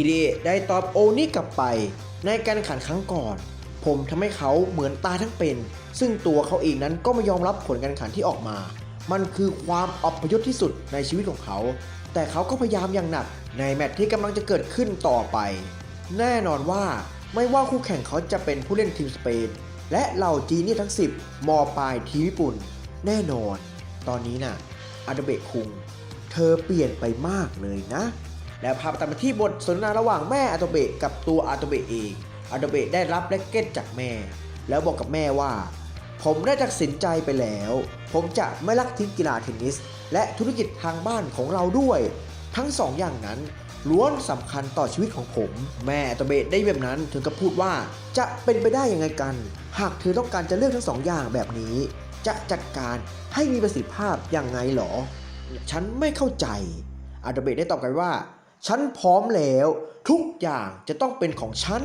เดะได้ตอบโอนี่กลับไปในการแข่งขันครั้งก่อนผมทำให้เขาเหมือนตายทั้งเป็นซึ่งตัวเขาเองนั้นก็ไม่ยอมรับผลการแข่งขันที่ออกมามันคือความอัปยศที่สุดในชีวิตของเขาแต่เขาก็พยายามอย่างหนักในแมตช์ที่กำลังจะเกิดขึ้นต่อไปแน่นอนว่าไม่ว่าคู่แข่งเขาจะเป็นผู้เล่นทีมสเปนและเหล่าจีนี่ทั้ง10มปลายทีมญี่ปุ่นแน่นอนตอนนี้น่ะอาโดเบะคุงเธอเปลี่ยนไปมากเลยนะและพาไปตัดมาที่บทสนทนาระหว่างแม่อาโดเบะกับตัวอาโดเบะเองอาโดเบะได้รับแร็คเก็ตจากแม่แล้วบอกกับแม่ว่าผมได้ตัดสินใจไปแล้วผมจะไม่ลักทิ้งกีฬาเทนนิสและธุรกิจทางบ้านของเราด้วยทั้งสองอย่างนั้นล้วนสำคัญต่อชีวิตของผมแม่อาโดเบะได้แบบนั้นถึงกับพูดว่าจะเป็นไปได้ยังไงกันหากเธอต้องการจะเลือกทั้งสองอย่างแบบนี้จะจัดการให้มีประสิทธิภาพยังไงหรอฉันไม่เข้าใจอาโดเบะได้ตอบกลับว่าฉันพร้อมแล้วทุกอย่างจะต้องเป็นของฉัน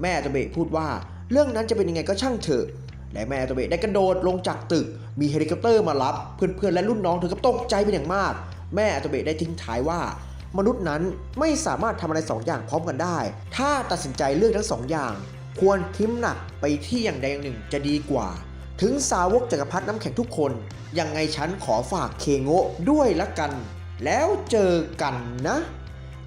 แม่อาโดเบะพูดว่าเรื่องนั้นจะเป็นยังไงก็ช่างเถอะและแม่อาโดเบะได้กระโดดลงจากตึกมีเฮลิคอปเตอร์มารับเพื่อนๆและรุ่นน้องถึงกับตกใจเป็นอย่างมากแม่อาโดเบะได้ทิ้งท้ายว่ามนุษย์นั้นไม่สามารถทำอะไร2 อย่างพร้อมกันได้ถ้าตัดสินใจเลือกทั้ง2 อย่างควรทิ้มหนักไปที่อย่างใดอย่างหนึ่งจะดีกว่าถึงสาวกจักรพรรดิน้ำแข็งทุกคนยังไงฉันขอฝากเคโงะด้วยละกันแล้วเจอกันนะ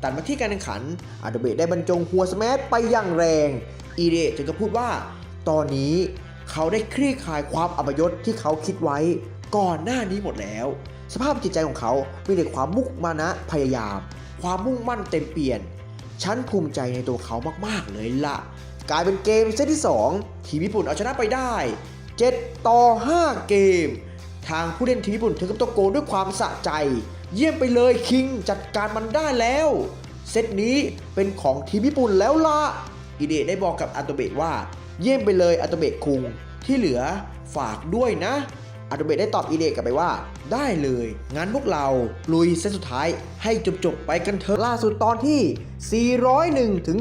ตัดมาที่การแข่งขันอาโดเบะได้บรรจงหัวสแมชไปอย่างแรงอีเดะจึงก็พูดว่าตอนนี้เขาได้คลี่คลายความอัปยศที่เขาคิดไว้ก่อนหน้านี้หมดแล้วสภาพจิตใจของเขามีแต่ความมุมานะพยายามความมุ่งมั่นเต็มเปี่ยนฉันภูมิใจในตัวเขามากๆเลยล่ะกลายเป็นเกมเซตที่2ทีมญี่ปุ่นเอาชนะไปได้7-5 เกมทางผู้เล่นทีมญี่ปุ่นถึงกับตะโกนด้วยความสะใจเยี่ยมไปเลยคิงจัดการมันได้แล้วเซตนี้เป็นของทีมญี่ปุ่นแล้วล่ะอิเดะได้บอกกับอาโตเบะว่าเยี่ยมไปเลยอาโตเบะคุงที่เหลือฝากด้วยนะอาโตเบะได้ตอบอิเดะกลับไปว่าได้เลยงั้นพวกเราลุยเซตสุดท้ายให้จบไปกันเถอะล่าสุดตอนที่401ถึง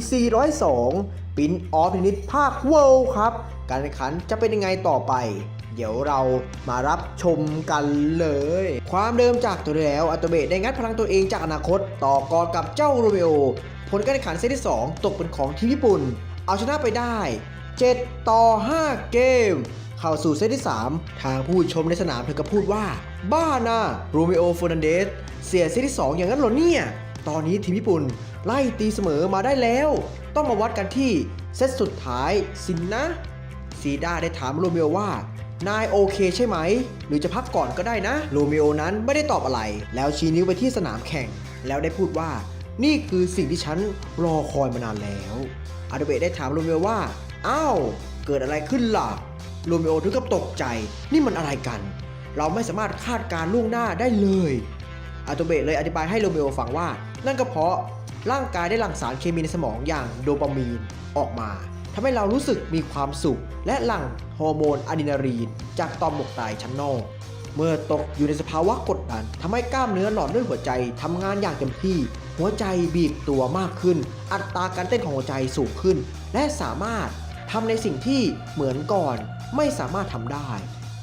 402ปินออฟเทนนิสภาคเวิลด์ครับการแข่งขันจะเป็นยังไงต่อไปเดี๋ยวเรามารับชมกันเลยความเดิมจากตัวแล้วอาโตเบะได้งัดพลังตัวเองจากอนาคตต่อกรกับเจ้าโรเมโอผลการแข่งขันเซตที่2ตกเป็นของทีมญี่ปุ่นเอาชนะไปได้7-5 เกมเข้าสู่เซตที่3ทางผู้ชมในสนามเธอก็พูดว่าบ้านะโรเมโอเฟอร์นันเดสเสียเซตที่2อย่างนั้นเหรอเนี่ยตอนนี้ทีมญี่ปุ่นไล่ตีเสมอมาได้แล้วต้องมาวัดกันที่เซตสุดท้ายสินนะซีด้าได้ถามโรเมโอว่านายโอเคใช่ไหมหรือจะพักก่อนก็ได้นะโรเมโอนั้นไม่ได้ตอบอะไรแล้วชี้นิ้วไปที่สนามแข่งแล้วได้พูดว่านี่คือสิ่งที่ฉันรอคอยมานานแล้วอาโดเบะได้ถามโรเมโอว่าอ้าวเกิดอะไรขึ้นล่ะโรเมโอถึงกับตกใจนี่มันอะไรกันเราไม่สามารถคาดการล่วงหน้าได้เลยอาโดเบะเลยอธิบายให้โรเมโอฟังว่านั่นก็เพราะร่างกายได้หลั่งสารเคมีในสมองอย่างโดปามีนออกมาทำให้เรารู้สึกมีความสุขและหลั่งฮอร์โมนอะดรีนาลีนจากต่อมหมวกไตชั้นนอกเมื่อตกอยู่ในสภาวะกดดันทำให้กล้ามเนื้อหลอดเลือดหัวใจทำงานอย่างเต็มที่หัวใจบีบตัวมากขึ้นอัตราการเต้นของหัวใจสูงขึ้นและสามารถทำในสิ่งที่เหมือนก่อนไม่สามารถทำได้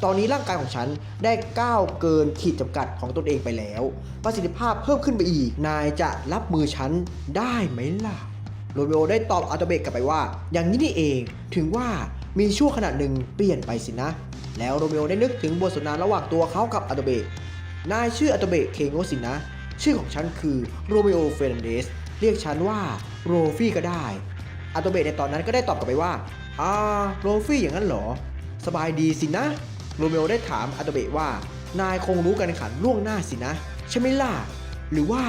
ตอนนี้ร่างกายของฉันได้ก้าวเกินขีดจำกัดของตนเองไปแล้วประสิทธิภาพเพิ่มขึ้นไปอีกนายจะรับมือฉันได้ไหมล่ะโรเมโอได้ตอบอาโตเบะกลับไปว่าอย่างนี้นี่เองถึงว่ามีช่วงขณะหนึ่งเปลี่ยนไปสินะแล้วโรเมโอได้นึกถึงบทสนทนาระหว่างตัวเขากับอาโตเบะนายชื่ออาโตเบะเคโงะสินะชื่อของฉันคือโรเมโอเฟรนันเดสเรียกฉันว่าโรฟี่ก็ได้อาโตเบะในตอนนั้นก็ได้ตอบกลับไปว่าโรฟี่อย่างนั้นเหรอสบายดีสินะโรเมโอได้ถามอาโตเบะว่านายคงรู้การแข่งขันล่วงหน้าสินะใช่ไหมล่ะหรือว่า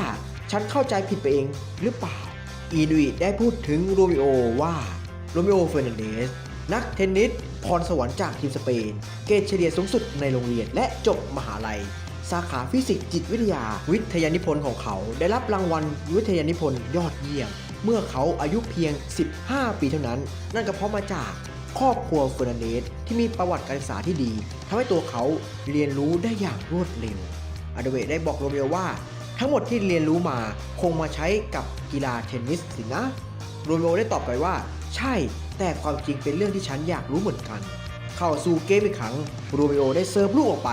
ฉันเข้าใจผิดไปเองหรือเปล่าอีดูอิได้พูดถึงโรเมโอว่าโรเมโอเฟอร์นันเดสนักเทนนิสพรสวรรค์จากทีมสเปนเกรดเฉลี่ยสูงสุดในโรงเรียนและจบมหาลัยสาขาฟิสิกส์จิตวิทยาวิทยานิพนธ์ของเขาได้รับรางวัลวิทยานิพนธ์ยอดเยี่ยมเมื่อเขาอายุเพียง15 ปีเท่านั้นนั่นก็เพราะมาจากครอบครัวเฟอร์นันเดสที่มีประวัติการศึกษาที่ดีทำให้ตัวเขาเรียนรู้ได้อย่างรวดเร็วอาโดเบะได้บอกโรเมโอว่าทั้งหมดที่เรียนรู้มาคงมาใช้กับกีฬาเทนนิสสินะโรเมโอได้ตอบไปว่าใช่แต่ความจริงเป็นเรื่องที่ฉันอยากรู้เหมือนกัน เข้าสู่เกมอีกครั้งโรเมโอได้เซิร์ฟลูกออกไป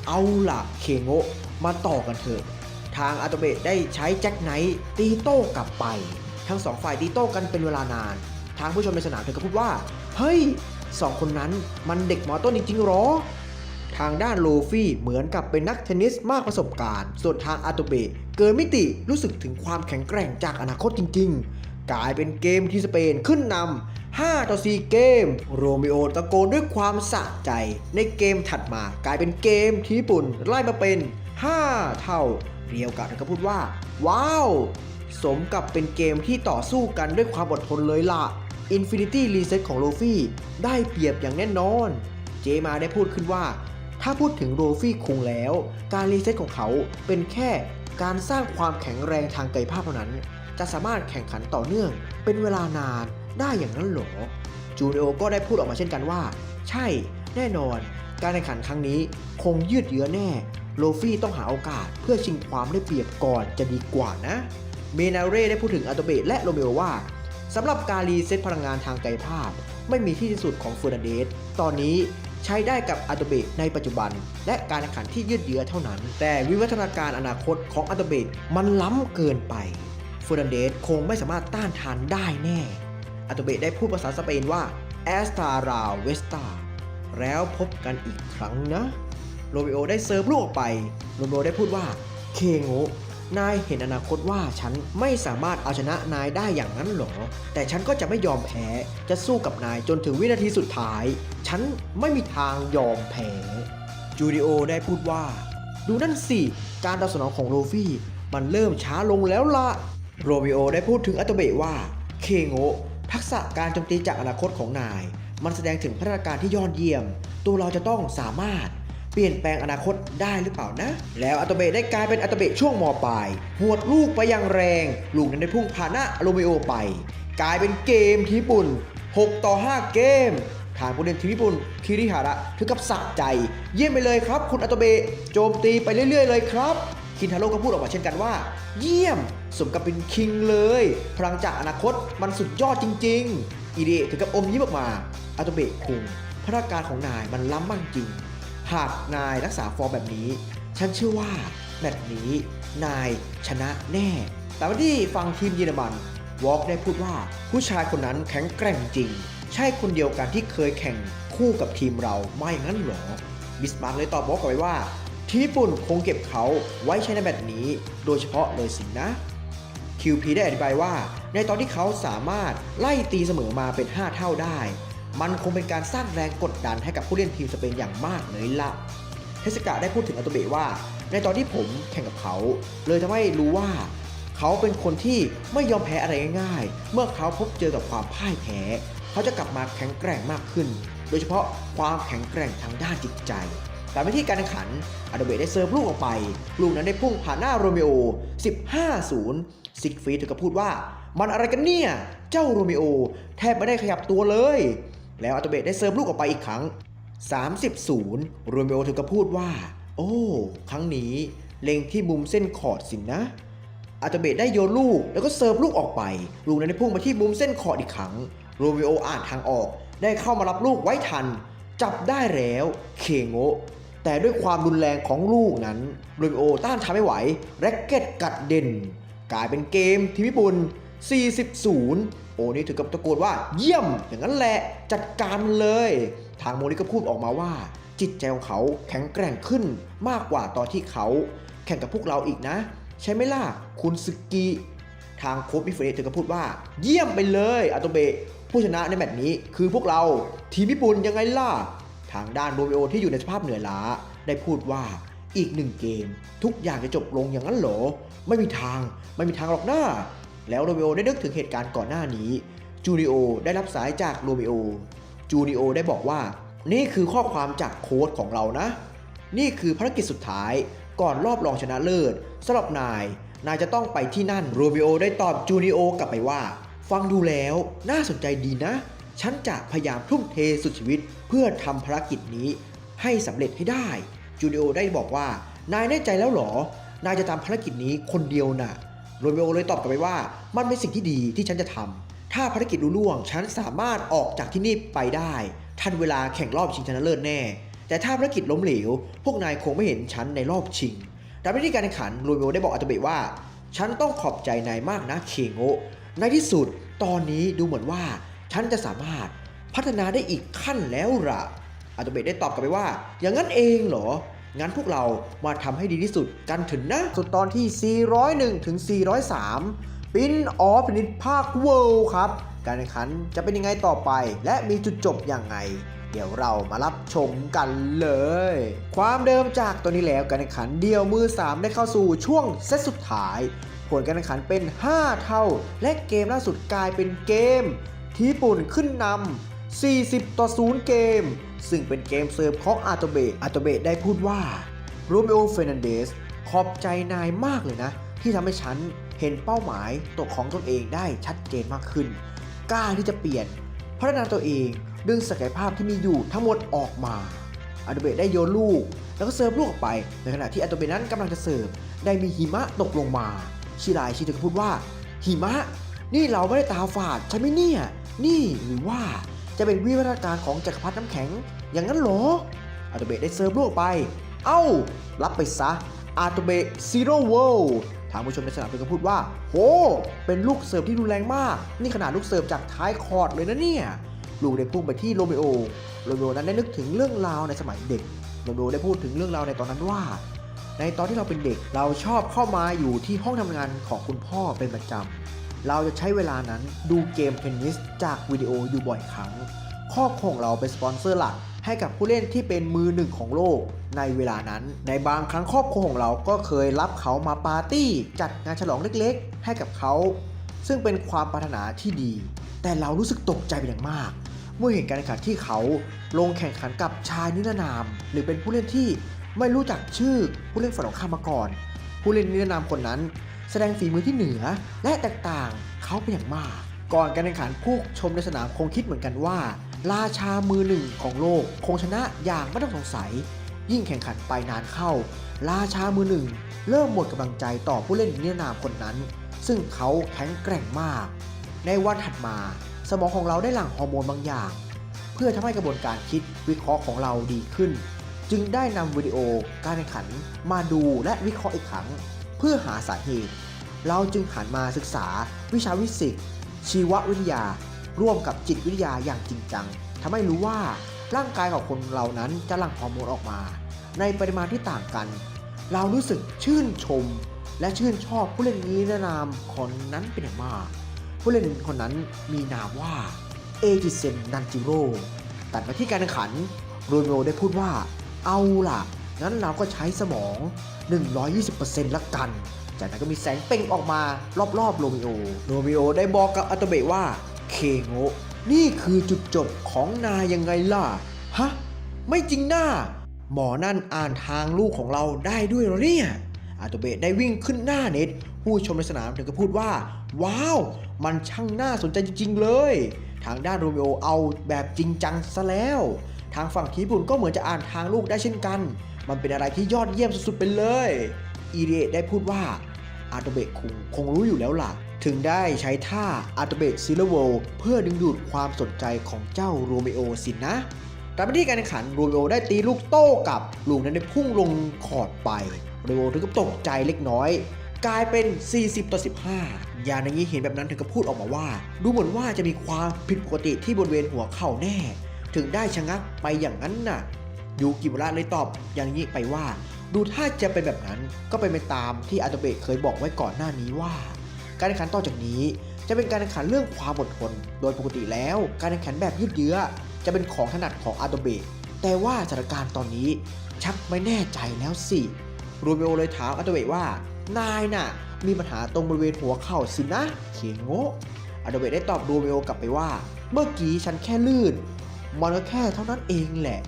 เอาล่ะเคโงะมาต่อกันเถอะทางอาโตเบะได้ใช้แจ็คไนท์ตีโต้กลับไปทั้งสองฝ่ายตีโต้กันเป็นเวลานานทางผู้ชมในสนามถึงกับพูดว่าเฮ้ยสองคนนั้นมันเด็กมอต้นจริงๆหรอทางด้านโลฟี่เหมือนกับเป็นนักเทนนิสมากประสบการณ์ส่วนทางอาโตเบะเกินมิติรู้สึกถึงความแข็งแกร่งจากอนาคตจริงๆกลายเป็นเกมที่สเปนขึ้นนำ5-4 เกมโรมิโอตะโกนด้วยความสะใจในเกมถัดมากลายเป็นเกมที่ญี่ปุ่นไล่มาเป็น5 เท่าเรียวกะถึงกับพูดว่าว้าวสมกับเป็นเกมที่ต่อสู้กันด้วยความอดทนเลยล่ะ Infinity Reset ของโลฟี่ได้เปรียบอย่างแน่นอนเจมาได้พูดขึ้นว่าถ้าพูดถึงโลฟี่คุงแล้วการรีเซ็ตของเขาเป็นแค่การสร้างความแข็งแรงทางกายภาพเท่านั้นจะสามารถแข่งขันต่อเนื่องเป็นเวลานานได้อย่างนั้นหรอจูเนียก็ได้พูดออกมาเช่นกันว่าใช่แน่นอนการแข่งขันครั้งนี้คงยืดเยื้อแน่โลฟี่ต้องหาโอกาสเพื่อชิงความได้เปรียบก่อนจะดีกว่านะเมนาเร่ได้พูดถึงอาโตเบะและโรเมโอว่าสำหรับการรีเซ็ตพลังงานทางกายภาพไม่มีที่สิ้นสุดของเฟอร์นันเดสตอนนี้ใช้ได้กับอาโตเบะในปัจจุบันและการแข่งขันที่ยืดเยื้อเท่านั้นแต่วิวัฒนาการอนาคตของอาโตเบะมันล้ำเกินไปเฟอร์นันเดสคงไม่สามารถต้านทานได้แน่อาโตเบะได้พูดภาษาสเปนว่าแอสตาราเวสตาแล้วพบกันอีกครั้งนะโรเมโอได้เซิร์ฟลูกออกไปโรเมโอได้พูดว่าเคโงะนายเห็นอนาคตว่าฉันไม่สามารถเอาชนะนายได้อย่างนั้นหรอแต่ฉันก็จะไม่ยอมแพ้จะสู้กับนายจนถึงวินาทีสุดท้ายฉันไม่มีทางยอมแพ้จูดิโอได้พูดว่าดูนั่นสิการตอบสนองของโลฟี่มันเริ่มช้าลงแล้วล่ะโรมิโอได้พูดถึงอาโตเบะว่าเคโงะทักษะการโจมตีจากอนาคตของนายมันแสดงถึงพัฒนาการที่ยอดเยี่ยมตัวเราจะต้องสามารถเปลี่ยนแปลงอนาคตได้หรือเปล่านะแล้วอาโตเบะได้กลายเป็นอาโตเบะช่วงม.ปลายหวดลูกไปอย่างแรงลูกนั้นได้พุ่งผ่านหน้าโรมิโอไปกลายเป็นเกมที่ญี่ปุ่น6-5 เกมทางผู้เล่นทีมญี่ปุ่นคิริฮาระถึงกับสะใจเยี่ยมไปเลยครับคุณอาโตเบะโจมตีไปเรื่อยๆเลยครับคินทาโร่ก็พูดออกมาเช่นกันว่าเยี่ยมสมกับเป็นคิงเลยพลังจากอนาคตมันสุดยอดจริงๆอีเดะถึงกับอมยิ้มออกมาอาโตเบะคุงพัฒนาการของนายมันล้ำมากจริงหากนายรักษาฟอร์มแบบนี้ฉันเชื่อว่าแมตช์นี้นายชนะแน่แต่ว่าที่ฟังทีมเยอรมันวอล์กได้พูดว่าผู้ชายคนนั้นแข็งแกร่งจริงใช่คนเดียวกันที่เคยแข่งคู่กับทีมเราไม่งั้นหรอบิสมาร์กเลยตอบวอล์กกลับไปว่าทีมญี่ปุ่นคงเก็บเขาไว้ใช้ในแมตช์นี้โดยเฉพาะเลยสินะ QP ได้อธิบายว่าในตอนที่เขาสามารถไล่ตีเสมอมาเป็น5 เท่าได้มันคงเป็นการสร้างแรงกดดันให้กับผู้เล่นทีมสเปนอย่างมากเลยล่ะเทสกะได้พูดถึงอาโตเบะว่าในตอนที่ผมแข่งกับเขาเลยทำให้รู้ว่าเขาเป็นคนที่ไม่ยอมแพ้อะไรง่ายๆเมื่อเขาพบเจอกับความพ่ายแพ้เขาจะกลับมาแข็งแกร่งมากขึ้นโดยเฉพาะความแข็งแกร่งทางด้านจิตใจตามไปที่การแข่งขันอาโตเบะได้เซิร์ฟลูกออกไปลูกนั้นได้พุ่งผ่านหน้าโรเมโอ 15-0 ซิกฟรีดถึงกับพูดว่ามันอะไรกันเนี่ยเจ้าโรเมโอแทบไม่ได้ขยับตัวเลยแล้วอาโตเบะได้เซิร์ฟลูกออกไปอีกครั้ง 30-0 โรเมโอถึงกับพูดว่าโอ้ครั้งนี้เล็งที่มุมเส้นขอดสินะอาโตเบะได้โยนลูกแล้วก็เซิร์ฟลูกออกไปลูกนั้นได้พุ่งมาที่มุมเส้นขอดอีกครั้งโรเมโออ่านทางออกได้เข้ามารับลูกไว้ทันจับได้แล้วเคโงะแต่ด้วยความรุนแรงของลูกนั้นโรเมโอต้านทานไม่ไหวแร็กเก็ตกัดเด่นกลายเป็นเกมทีมญี่ปุ่น 40-0 โอ้นี่ถึงกับตะโกนว่าเยี่ยมอย่างนั้นแหละจัดการมันเลยทางโมริก็พูดออกมาว่าจิตใจของเขาแข็งแกร่งขึ้นมากกว่าตอนที่เขาแข่งกับพวกเราอีกนะใช่ไหมล่ะคุณสึกิทางโค้ชมิเฟรถึงกับพูดว่าเยี่ยมไปเลยอาโตเบะผู้ชนะในแมตช์นี้คือพวกเราทีมญี่ปุ่นยังไงล่ะทางด้านโรเมโอที่อยู่ในสภาพเหนื่อยล้าได้พูดว่าอีก1 เกมทุกอย่างจะจบลงอย่างนั้นเหรอไม่มีทางหรอกนะแล้วโรเมโอได้นึกถึงเหตุการณ์ก่อนหน้านี้จูนิโอได้รับสายจากโรเมโอจูนิโอได้บอกว่านี่คือข้อความจากโค้ชของเรานะนี่คือภารกิจสุดท้ายก่อนรอบรองชนะเลิศสำหรับนายจะต้องไปที่นั่นโรเมโอได้ตอบจูนิโอกลับไปว่าฟังดูแล้วน่าสนใจดีนะฉันจะพยายามทุ่มเทสุดชีวิตเพื่อทำภารกิจนี้ให้สำเร็จให้ได้จูนิโอได้บอกว่านายแน่ใจแล้วหรอนายจะทำภารกิจนี้คนเดียวน่ะโรเมโอเลยตอบกลับไปว่ามันเป็นสิ่งที่ดีที่ฉันจะทำถ้าภารกิจลุล่วงฉันสามารถออกจากที่นี่ไปได้ ทันเวลาแข่งรอบชิงชนะเลิศแน่แต่ถ้าภารกิจล้มเหลวพวกนายคงไม่เห็นฉันในรอบชิงดับเบิลที่การแข่งขันโรเมโอได้บอกอาโตเบะว่าฉันต้องขอบใจนายมากนะเคโงะในที่สุดตอนนี้ดูเหมือนว่าฉันจะสามารถพัฒนาได้อีกขั้นแล้วล่ะอาโตเบะได้ตอบกลับไปว่าอย่างนั้นเองเหรองั้นพวกเรามาทำให้ดีที่สุดกันถึงนะสุดตอนที่ 401 ถึง 403 ปินออฟพินิจภาคเวิลด์ครับการแข่งขันจะเป็นยังไงต่อไปและมีจุดจบยังไงเดี๋ยวเรามารับชมกันเลยความเดิมจากตัวนี้แล้วการแข่งขันเดี่ยวมือ 3 ได้เข้าสู่ช่วงเซตสุดท้ายผลการแข่งขันเป็น 5 เท่าและเกมล่าสุดกลายเป็นเกมที่ญี่ปุ่นขึ้นนำ40-0 เกมซึ่งเป็นเกมเซิร์ฟของอาโตเบะได้พูดว่าโรเมโอ เฟร์นันเดสขอบใจนายมากเลยนะที่ทำให้ฉันเห็นเป้าหมายตัวของตนเองได้ชัดเจนมากขึ้นกล้าที่จะเปลี่ยนพัฒนาตัวเองดึงศักยภาพที่มีอยู่ทั้งหมดออกมาอาโตเบะได้โยนลูกแล้วก็เสิร์ฟลูกออกไปในขณะที่อาโตเบะนั้นกำลังจะเสิร์ฟได้มีหิมะตกลงมาชิถึงพูดว่าหิมะนี่เราไม่ได้ตาฝาดใช่ไหมเนี่ยนี่หรือว่าจะเป็นวิวัฒนาการของจักรพรรดิน้ำแข็งอย่างนั้นเหรออาโตเบะได้เสิร์ฟลูกออกไปเอ้ารับไปซะอาโตเบะซีโร่เวิลด์ทางผู้ชมในสนามก็พูดว่าโหเป็นลูกเสิร์ฟที่รุนแรงมากนี่ขนาดลูกเสิร์ฟจากท้ายคอร์ตเลยนะเนี่ยลูกได้พุ่งไปที่โรเมโอนั้นได้นึกถึงเรื่องราวในสมัยเด็กโรเมโอได้พูดถึงเรื่องราวในตอนนั้นว่าในตอนที่เราเป็นเด็กเราชอบเข้ามาอยู่ที่ห้องทำงานของคุณพ่อเป็นประจำเราจะใช้เวลานั้นดูเกมเทนนิสจากวิดีโออยู่บ่อยครั้งครอบครัวของเราเป็นสปอนเซอร์หลักให้กับผู้เล่นที่เป็นมือหนึ่งของโลกในเวลานั้นในบางครั้งครอบครัวของเราก็เคยรับเขามาปาร์ตี้จัดงานฉลองเล็กๆให้กับเขาซึ่งเป็นความปรารถนาที่ดีแต่เรารู้สึกตกใจเป็นอย่างมากเมื่อเห็นการแข่งขันที่เขาลงแข่งขันกับชายนิรนามหรือเป็นผู้เล่นที่ไม่รู้จักชื่อผู้เล่นฝั่งตรงข้ามมาก่อนผู้เล่นนิรนามคนนั้นแสดงฝีมือที่เหนือและแตกต่างเขาเป็นอย่างมากก่อนการแข่งขันผู้ชมในสนามคงคิดเหมือนกันว่าราชามือหนึ่งของโลกคงชนะอย่างไม่ต้องสงสัยยิ่งแข่งขันไปนานเข้าราชามือหนึ่งเริ่มหมดกำลังใจต่อผู้เล่นนิรนามคนนั้นซึ่งเขาแข็งแกร่งมากในวันถัดมาสมองของเราได้หลั่งฮอร์โมนบางอย่างเพื่อทำให้กระบวนการคิดวิเคราะห์ของเราดีขึ้นจึงได้นำวิดีโอการแข่งขันมาดูและวิเคราะห์อีกครั้งเพื่อหาสาเหตุเราจึงหันมาศึกษาวิชาฟิสิกส์ชีววิทยาร่วมกับจิตวิทยาอย่างจริงจังทำให้รู้ว่าร่างกายของคนเรานั้นจะหลั่งฮอร์โมนออกมาในปริมาณที่ต่างกันเรารู้สึกชื่นชมและชื่นชอบผู้เล่นนิรนามคนนั้นเป็นอย่างมากผู้เล่นคนนั้นมีนามว่าเอจิเซนนันจิโร่ตัดมาที่การแข่งขันโรเมโอได้พูดว่าเอาล่ะงั้นเราก็ใช้สมอง 120% ละกันจากนั้นก็มีแสงเปล่งออกมารอบๆโรเมโอได้บอกกับอาโตเบะว่าเคโงะนี่คือจุดจบของนายยังไงล่ะฮะไม่จริงน่าหมอนั่นอ่านทางลูกของเราได้ด้วยเหรอเนี่ยอาโตเบะได้วิ่งขึ้นหน้าเน็ตผู้ชมในสนามถึงก็พูดว่าว้าวมันช่างน่าสนใจจริงๆเลยทางด้านโรเมโอเอาแบบจริงจังซะแล้วทางฝั่งญี่ปุ่นก็เหมือนจะอ่านทางลูกได้เช่นกันมันเป็นอะไรที่ยอดเยี่ยมสุดๆไปเลยอีเดะได้พูดว่าอาโตเบะคงรู้อยู่แล้วล่ะถึงได้ใช้ท่าอาโตเบะซิลเวลเพื่อดึงดูดความสนใจของเจ้าโรเมโอสินะตามไปที่การแข่งขันโรเมโอได้ตีลูกโต้กับลูกนั้นได้พุ่งลงคอร์ตไปโรเมโอถึงกับตกใจเล็กน้อยกลายเป็น40-15ยานางิเห็นแบบนั้นถึงกับพูดออกมาว่าดูเหมือนว่าจะมีความผิดปกติที่บริเวณหัวเข่าแน่ถึงได้ชะงักไปอย่างนั้นน่ะยูกิมุระเลยตอบอย่างนี้ไปว่าดูถ้าจะเป็นแบบนั้นก็เป็นไปตามที่อาโตเบะเคยบอกไว้ก่อนหน้านี้ว่าการแข่งขันต่อจากนี้จะเป็นการแข่งขันเรื่องความอดทนโดยปกติแล้วการแข่งขันแบบยืดเยื้อจะเป็นของถนัดของอาโตเบะแต่ว่าสถานการณ์ตอนนี้ชักไม่แน่ใจแล้วสิโรเมโอเลยถามอาโตเบะว่านายน่ะมีปัญหาตรงบริเวณหัวเข่าสินะเคโงะอาโตเบะได้ตอบโรเมโอกลับไปว่าเมื่อกี้ฉันแค่ลื่นมันก็แค่เท่านั้นเองแหละ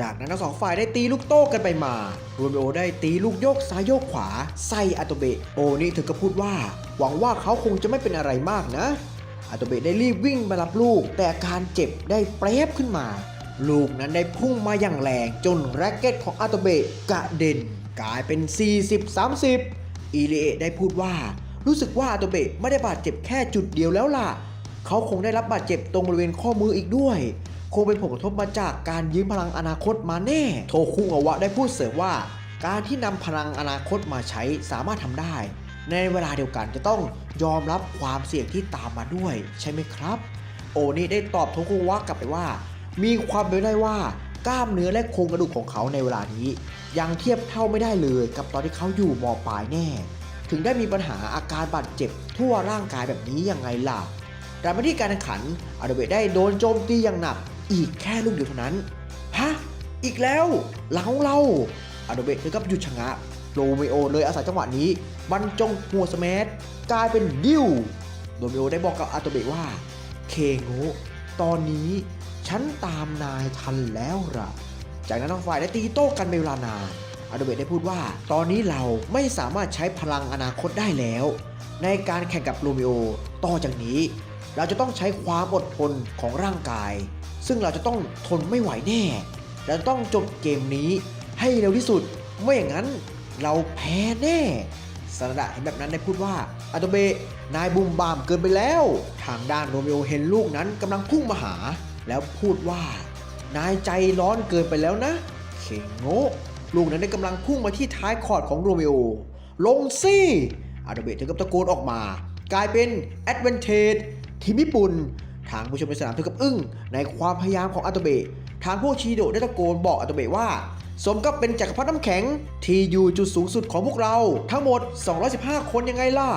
จากนั้นทั้งสองฝ่ายได้ตีลูกโต้กันไปมาโรเมโอได้ตีลูกโยกซ้ายโยกขวาใส่อาโตเบะโอนี่ถึงก็พูดว่าหวังว่าเขาคงจะไม่เป็นอะไรมากนะอาโตเบะได้รีบวิ่งมารับลูกแต่อาการเจ็บได้เปรบขึ้นมาลูกนั้นได้พุ่งมาอย่างแรงจนแร็กเก็ตของอาโตเบะกระเด็นกลายเป็น40-30อีเลเอะได้พูดว่ารู้สึกว่าอาโตเบะไม่ได้บาดเจ็บแค่จุดเดียวแล้วล่ะเขาคงได้รับบาดเจ็บตรงบริเวณข้อมืออีกด้วย คงเป็นผลกระทบมาจากการยืมพลังอนาคตมาแน่โทคุงาวะได้พูดเสริมว่าการที่นำพลังอนาคตมาใช้สามารถทำได้ในเวลาเดียวกันจะต้องยอมรับความเสี่ยงที่ตามมาด้วยใช่ไหมครับโอนี่ได้ตอบโทคุงาวะกลับไปว่ามีความเป็นไปได้ว่ากล้ามเนื้อและโครงกระดูกของเขาในเวลานี้ยังเทียบเท่าไม่ได้เลยกับตอนที่เขาอยู่ม.ปลายแน่ถึงได้มีปัญหาอาการบาดเจ็บทั่วร่างกายแบบนี้ยังไงล่ะแต่มาที่การแข่งขันอาโดเบะได้โดนโจมตีอย่างหนักอีกแค่ลูกเดียวเท่านั้นฮะอีกแล้วหลังของเราอาโดเบะถึงกับหยุดชะงักโรเมโอเลยอาศัยจังหวะนี้บรรจงหัวสแมักลายเป็นดิ้วโรเมโอได้บอกกับอาโดเบะว่าเคโงะตอนนี้ฉันตามนายทันแล้วล่ะจากนั้นทั้งฝ่ายได้ตีโต้กันเป็นเวลานานอาโดเบะได้พูดว่าตอนนี้เราไม่สามารถใช้พลังอนาคตได้แล้วในการแข่งกับโรเมโอต่อจากนี้เราจะต้องใช้ความอดทนของร่างกายซึ่งเราจะต้องทนไม่ไหวแน่เราจะต้องจบเกมนี้ให้เร็วที่สุดไม่อย่างนั้นเราแพ้แน่ซานาดะเห็นแบบนั้นได้พูดว่าอาโดเบะนายบุมบามเกินไปแล้วทางด้านโรเมโอเห็นลูกนั้นกำลังพุ่งมาหาแล้วพูดว่านายใจร้อนเกินไปแล้วนะเคโงะลูกนั้นได้กำลังพุ่งมาที่ท้ายคอร์ดของโรเมโอลงสิอาโดเบะถึงกับตะโกนออกมากลายเป็นแอดเวนเทจทีมญี่ปุ่นทางผู้ชมในสนามถึงกับอึ้งในความพยายามของอาโตเบะทางผู้ชีโดได้ตะโกนบอกอาโตเบะว่าสมกับเป็นจักรพรรดิน้ำแข็งที่อยู่จุดสูงสุดของพวกเราทั้งหมด215คนยังไงล่ะ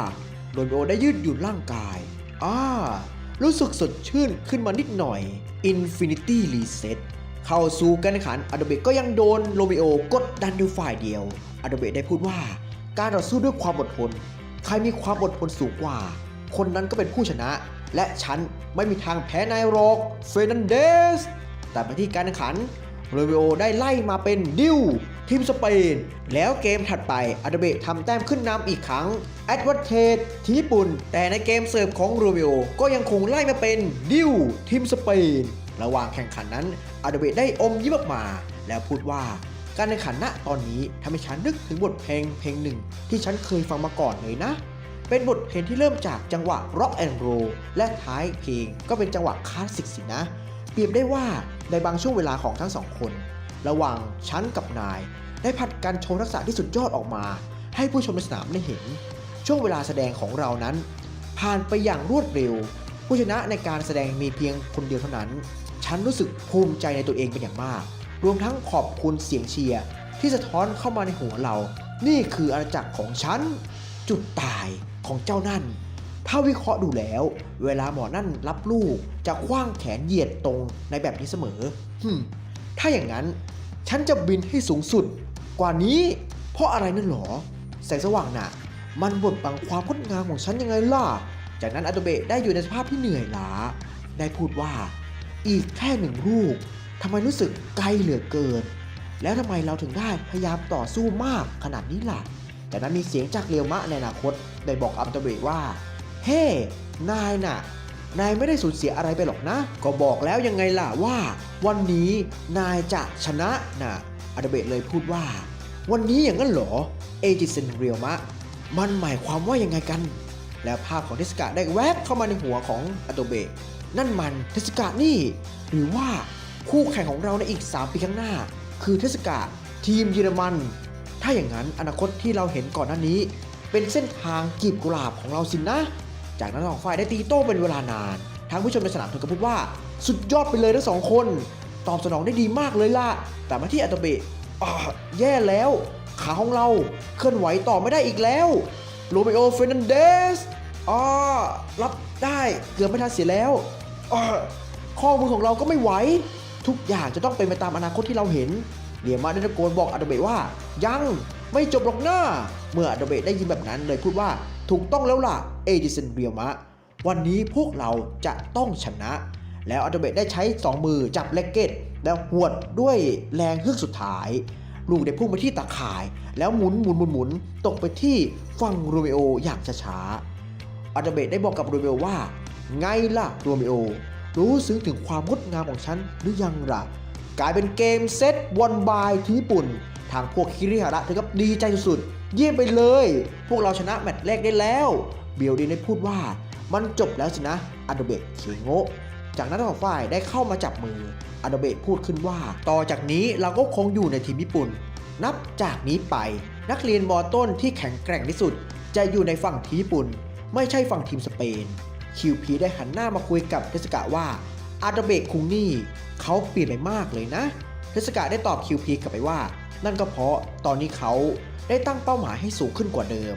โรเมโอได้ยืดหยุ่นร่างกายรู้สึกสดชื่นขึ้นมานิดหน่อย Infinity Reset เข้าสู่การแข่งขันอาโตเบะก็ยังโดนโรเมโอกดดันด้วยฝ่ายเดียวอาโตเบะได้พูดว่าการต่อสู้ด้วยความอดทนใครมีความอดทนสูงกว่าคนนั้นก็เป็นผู้ชนะและฉันไม่มีทางแพ้นายหรอกเฟร์นันเดสแต่ไปที่การแข่งขันโรเมโอได้ไล่มาเป็นดิวทีมสเปนแล้วเกมถัดไปอาโดเบะทำแต้มขึ้นนำอีกครั้งแอดวัตเทจทีมญี่ปุ่นแต่ในเกมเสิร์ฟของโรเมโอก็ยังคงไล่มาเป็นดิวทีมสเปนระหว่างแข่งขันนั้นอาโดเบะได้อมยิ้มออกมาแล้วพูดว่าการแข่งขันณตอนนี้ทำให้ฉันนึกถึงบทเพลงหนึ่งที่ฉันเคยฟังมาก่อนเลยนะเป็นบทเพลงที่เริ่มจากจังหวะ Rock and Roll และท้ายเพลงก็เป็นจังหวะคลาสสิกสินะเปรียบได้ว่าในบางช่วงเวลาของทั้งสองคนระหว่างฉันกับนายได้ผัดกันโชว์ทักษะที่สุดยอดออกมาให้ผู้ชมในสนามได้เห็นช่วงเวลาแสดงของเรานั้นผ่านไปอย่างรวดเร็วผู้ชนะในการแสดงมีเพียงคนเดียวเท่านั้นฉันรู้สึกภูมิใจในตัวเองเป็นอย่างมากรวมทั้งขอบคุณเสียงเชียร์ที่สะท้อนเข้ามาในหัวเรานี่คืออาณาจักรของฉันจุดตายของเจ้านั่นถ้าวิเคราะห์ดูแล้วเวลาหมอนั่นรับลูกจะคว้างแขนเหยียดตรงในแบบนี้เสมอถ้าอย่างนั้นฉันจะบินให้สูงสุดกว่านี้เพราะอะไรนั่นหรอแสงสว่างน่ะมันบดบังความงดงามของฉันยังไงล่ะจากนั้นอาโตเบะได้อยู่ในสภาพที่เหนื่อยล้าได้พูดว่าอีกแค่หนึ่งลูกทำไมรู้สึกไกลเหลือเกินแล้วทำไมเราถึงได้พยายามต่อสู้มากขนาดนี้ล่ะจากนั้นมีเสียงจากเรียวมะในอนาคตได้บอกอาโตเบะว่าเฮ้นายไม่ได้สูญเสียอะไรไปหรอกนะก็บอกแล้วยังไงล่ะว่าวันนี้นายจะชนะนะอาโตเบะเลยพูดว่าวันนี้อย่างนั้นเหรอเอจิเซนเรียวมะมันหมายความว่ายังไงกันแล้วภาพของเทสกะได้แวบเข้ามาในหัวของอาโตเบะนั่นมันเทสกะนี่หรือว่าคู่แข่งของเราในอีก3 ปีข้างหน้าคือเทสกะทีมเยอรมันถ้าอย่างนั้นอนาคตที่เราเห็นก่อนหน้านี้เป็นเส้นทางกีบกุหลาบของเราสินะจากนั้นสองฝ่ายได้ตีโต้เป็นเวลานานทางผู้ชมในสนามถึงกับพูดว่าสุดยอดไปเลยทั้ง2 คนตอบสนองได้ดีมากเลยล่ะแต่มาที่อาโตเบะแย่แล้วขาของเราเคลื่อนไหวต่อไม่ได้อีกแล้วโรเมโอเฟร์นันเดสรับได้เกือบไม่ทันเสียแล้วข้อมือของเราก็ไม่ไหวทุกอย่างจะต้องเป็นไปตามอนาคตที่เราเห็นเรียมาได้ตะโกนบอกอาโตเบะว่ายังไม่จบหรอกนะเมื่ออาโตเบะได้ยินแบบนั้นเลยพูดว่าถูกต้องแล้วล่ะเอจิเซนเรียวมะวันนี้พวกเราจะต้องชนะแล้วอาโตเบะได้ใช้2 มือจับแร็กเก็ตแล้วหวดด้วยแรงฮึกสุดท้ายลูกได้พุ่งไปที่ตาข่ายแล้วหมุนตกไปที่ฝั่งโรเมโออย่างช้าๆอาโตเบะได้บอกกับโรเมโอว่าไงล่ะโรเมโอรู้ซึ้งถึงความงดงามของฉันหรือยังล่ะกลายเป็นเกมเซตวันบายที่ญี่ปุ่นทางพวกคิริฮาระถึงกับดีใจสุดๆเยี่ยมไปเลยพวกเราชนะแมตช์แรกได้แล้วเบียวดีได้พูดว่ามันจบแล้วสินะอาโตเบะเคโงะ จากนั้นทั้งสองฝ่ายได้เข้ามาจับมืออาโดเบะพูดขึ้นว่าต่อจากนี้เราก็คงอยู่ในทีมญี่ปุ่นนับจากนี้ไปนักเรียนม.ต้นที่แข็งแกร่งที่สุดจะอยู่ในฝั่งทีมญี่ปุ่นไม่ใช่ฝั่งทีมสเปนคิวพีได้หันหน้ามาคุยกับเทสกะว่าอาโดเบะคุงนี่เขาเปลี่ยนไปมากเลยนะเทสกะได้ตอบคิวพีกลับไปว่านั่นก็เพราะตอนนี้เขาได้ตั้งเป้าหมายให้สูงขึ้นกว่าเดิม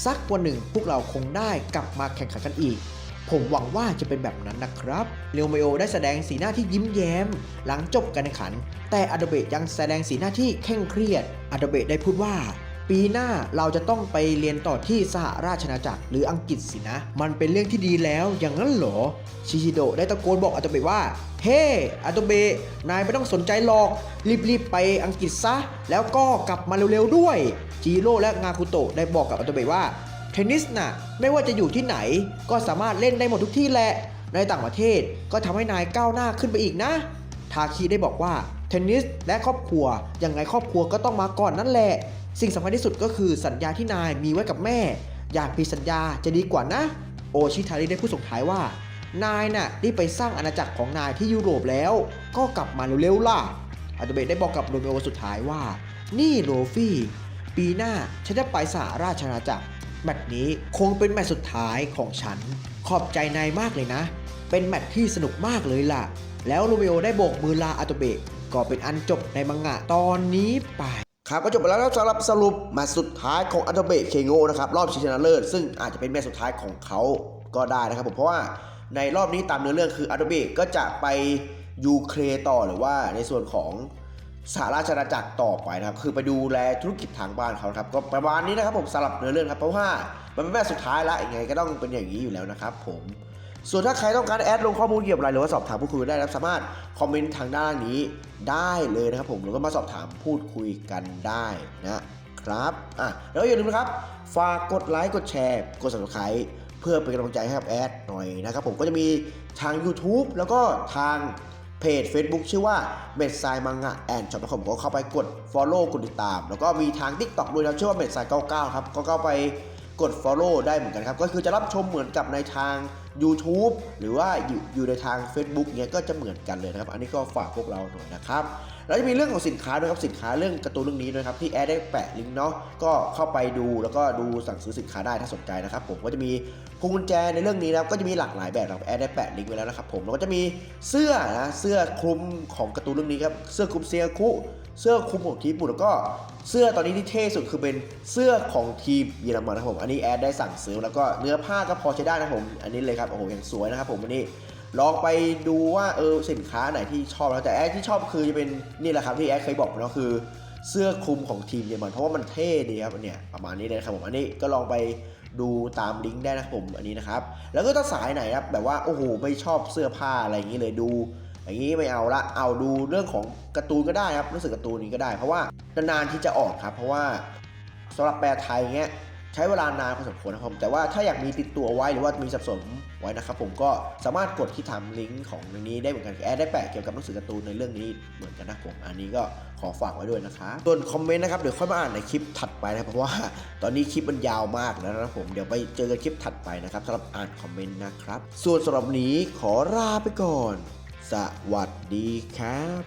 สักวันหนึ่งพวกเราคงได้กลับมาแข่งขันกันอีกผมหวังว่าจะเป็นแบบนั้นนะครับเรโอเมโอได้แสดงสีหน้าที่ยิ้มแย้มหลังจบการแข่งขันแต่อาโดเบะยังแสดงสีหน้าที่เคร่งเครียดอาโดเบะได้พูดว่าปีหน้าเราจะต้องไปเรียนต่อที่สหราชอาณาจักรหรืออังกฤษสินะมันเป็นเรื่องที่ดีแล้วอย่างนั้นเหรอชิฮิโดะได้ตะโกนบอกอาโดเบะว่าเฮ้อาโดเบะนายไม่ต้องสนใจหรอกรีบไปอังกฤษซะแล้วก็กลับมาเร็วๆด้วยจิโร่และงาคุโตะได้บอกกับอาโดเบะว่าเทนนิสน่ะไม่ว่าจะอยู่ที่ไหนก็สามารถเล่นได้หมดทุกที่แหละในต่างประเทศก็ทำให้นายก้าวหน้าขึ้นไปอีกนะทาคิได้บอกว่าเทนนิสและครอบครัวยังไงครอบครัวก็ต้องมาก่อนนั่นแหละสิ่งสำคัญที่สุดก็คือสัญญาที่นายมีไว้กับแม่อยากผิดสัญญาจะดีกว่านะโอชิทาริได้พูดส่งท้ายว่านายน่ะได้ไปสร้างอาณาจักรของนายที่ยุโรปแล้วก็กลับมาเร็วๆล่ะอาโดเบะได้บอกกับโรเมโอสุดท้ายว่านี่โรฟี่ปีหน้าฉันจะไปสหราชอาณาจักรแมตช์นี้คงเป็นแมตช์สุดท้ายของฉันขอบใจนายมากเลยนะเป็นแมตช์ที่สนุกมากเลยล่ะแล้วโรเมโอได้โบกมือลาอาโดเบะก็เป็นอันจบในมังงะตอนนี้ไปครับก็จบไปแล้วสำหรับสรุปแมตช์สุดท้ายของอาโดเบะเคโงะนะครับรอบชิงชนะเลิศซึ่งอาจจะเป็นแมตช์สุดท้ายของเขาก็ได้นะครับผมเพราะว่าในรอบนี้ตามเนื้อเรื่องคืออาโดเบะก็จะไปยูเครนต่อหรือว่าในส่วนของสหราชอาณาจักรต่อไปนะครับคือไปดูแลธุรกิจทางบ้านเขาครับก็ประมาณนี้นะครับผมสำหรับเนื้อเรื่องครับเพราะว่ามันเป็นแมตช์สุดท้ายแล้วยังไงก็ต้องเป็นอย่างนี้อยู่แล้วนะครับผมส่วนถ้าใครต้องการแอดลงข้อมูลเกี่ยวกับอะไรหรือว่าสอบถามพูดคุยได้นะครับสามารถคอมเมนต์ทางด้านนี้ได้เลยนะครับผมหรือว่ามาสอบถามพูดคุยกันได้นะครับแล้วอย่าลืมนะครับฝากกดไลค์กดแชร์กด Subscribe เพื่อเป็นกำลังใจให้กับแอดหน่อยนะครับผมก็จะมีทาง YouTube แล้วก็ทางเพจ Facebook ชื่อว่าเม็ดทรายมังงะแอนด์ช็อปนะครับผมก็เข้าไปกด Follow กดติดตามแล้วก็มีทาง TikTok ด้วยนะชื่อว่าเม็ดทราย99ครับก็เข้าไปกด Follow ได้เหมือนกันครับก็คือจะรับชมเหมือนกับในทาง YouTube หรือว่าอยู่ในทาง Facebook เนี่ยก็จะเหมือนกันเลยนะครับอันนี้ก็ฝากพวกเราหน่อยนะครับแล้วจะมีเรื่องของสินค้าด้วยครับสินค้าเรื่องการ์ตูนเรื่องนี้ด้วยครับที่แอดได้แปะลิงก์เนาะก็เข้าไปดูแล้วก็ดูสั่งซื้อสินค้าได้ถ้าสนใจนะครับผมก็จะมีพวงกุญแจในเรื่องนี้นะครับก็จะมีหลากหลายแบบครับแอดได้แปะลิงก์ไว้แล้วนะครับผมแล้วก็จะมีเสื้อเสื้อคลุมของการ์ตูนเรื่องนี้ครับเสื้อคลุมเซียคุเสื้อคลุมของทีมญี่ปุ่นแล้วก็เสื้อตอนนี้ที่เท่สุดคือเป็นเสื้อของทีมเยอรมันนะครับผมอันนี้แอดได้สั่งซื้อแล้วก็เนื้อผ้าก็พอใช้ได้นะครับผมอันนี้เลยครับโอ้โหอย่างสวยนะครับผมอันนี้ลองไปดูว่าสินค้าไหนที่ชอบแล้วแต่แอดที่ชอบคือจะเป็นนี่แหละครับที่แอดเคยบอกเนาะคือเสื้อคลุมของทีมเยอรมันเพราะว่ามันเท่ดีครับเนี่ยประมาณนี้เลยครับผมอันนี้ก็ลองไปดูตามลิงก์ได้นะครับผมอันนี้นะครับแล้วก็ถ้าสายไหนครับแบบว่าโอ้โหไม่ชอบเสื้อผ้าอะไรอย่างนี้เลยดูอย่างนี้ไม่เอาละเอาดูเรื่องของการ์ตูนก็ได้ครับหนังสือการ์ตูนนี้ก็ได้เพราะว่านานๆที่จะออกครับเพราะว่าสำหรับแปลไทยเงี้ยใช้เวลานานพอสมควรนะครับแต่ว่าถ้าอยากมีติดตัวไว้หรือว่ามีสับสนไว้นะครับผมก็สามารถกดที่ทำลิงก์ของในนี้ได้เหมือนกันแอดได้แปะเกี่ยวกับหนังสือการ์ตูนในเรื่องนี้เหมือนกันนะผมอันนี้ก็ขอฝากไว้ด้วยนะครับส่วนคอมเมนต์นะครับเดี๋ยวค่อยมาอ่านในคลิปถัดไปนะเพราะว่าตอนนี้คลิปมันยาวมากแล้วนะครับผมเดี๋ยวไปเจอกันคลิปถัดไปนะครับสำหรับอ่านคอมเมนต์นะครับส่วนสำหรับนี้ขอลาไปก่อนสวัสดีครับ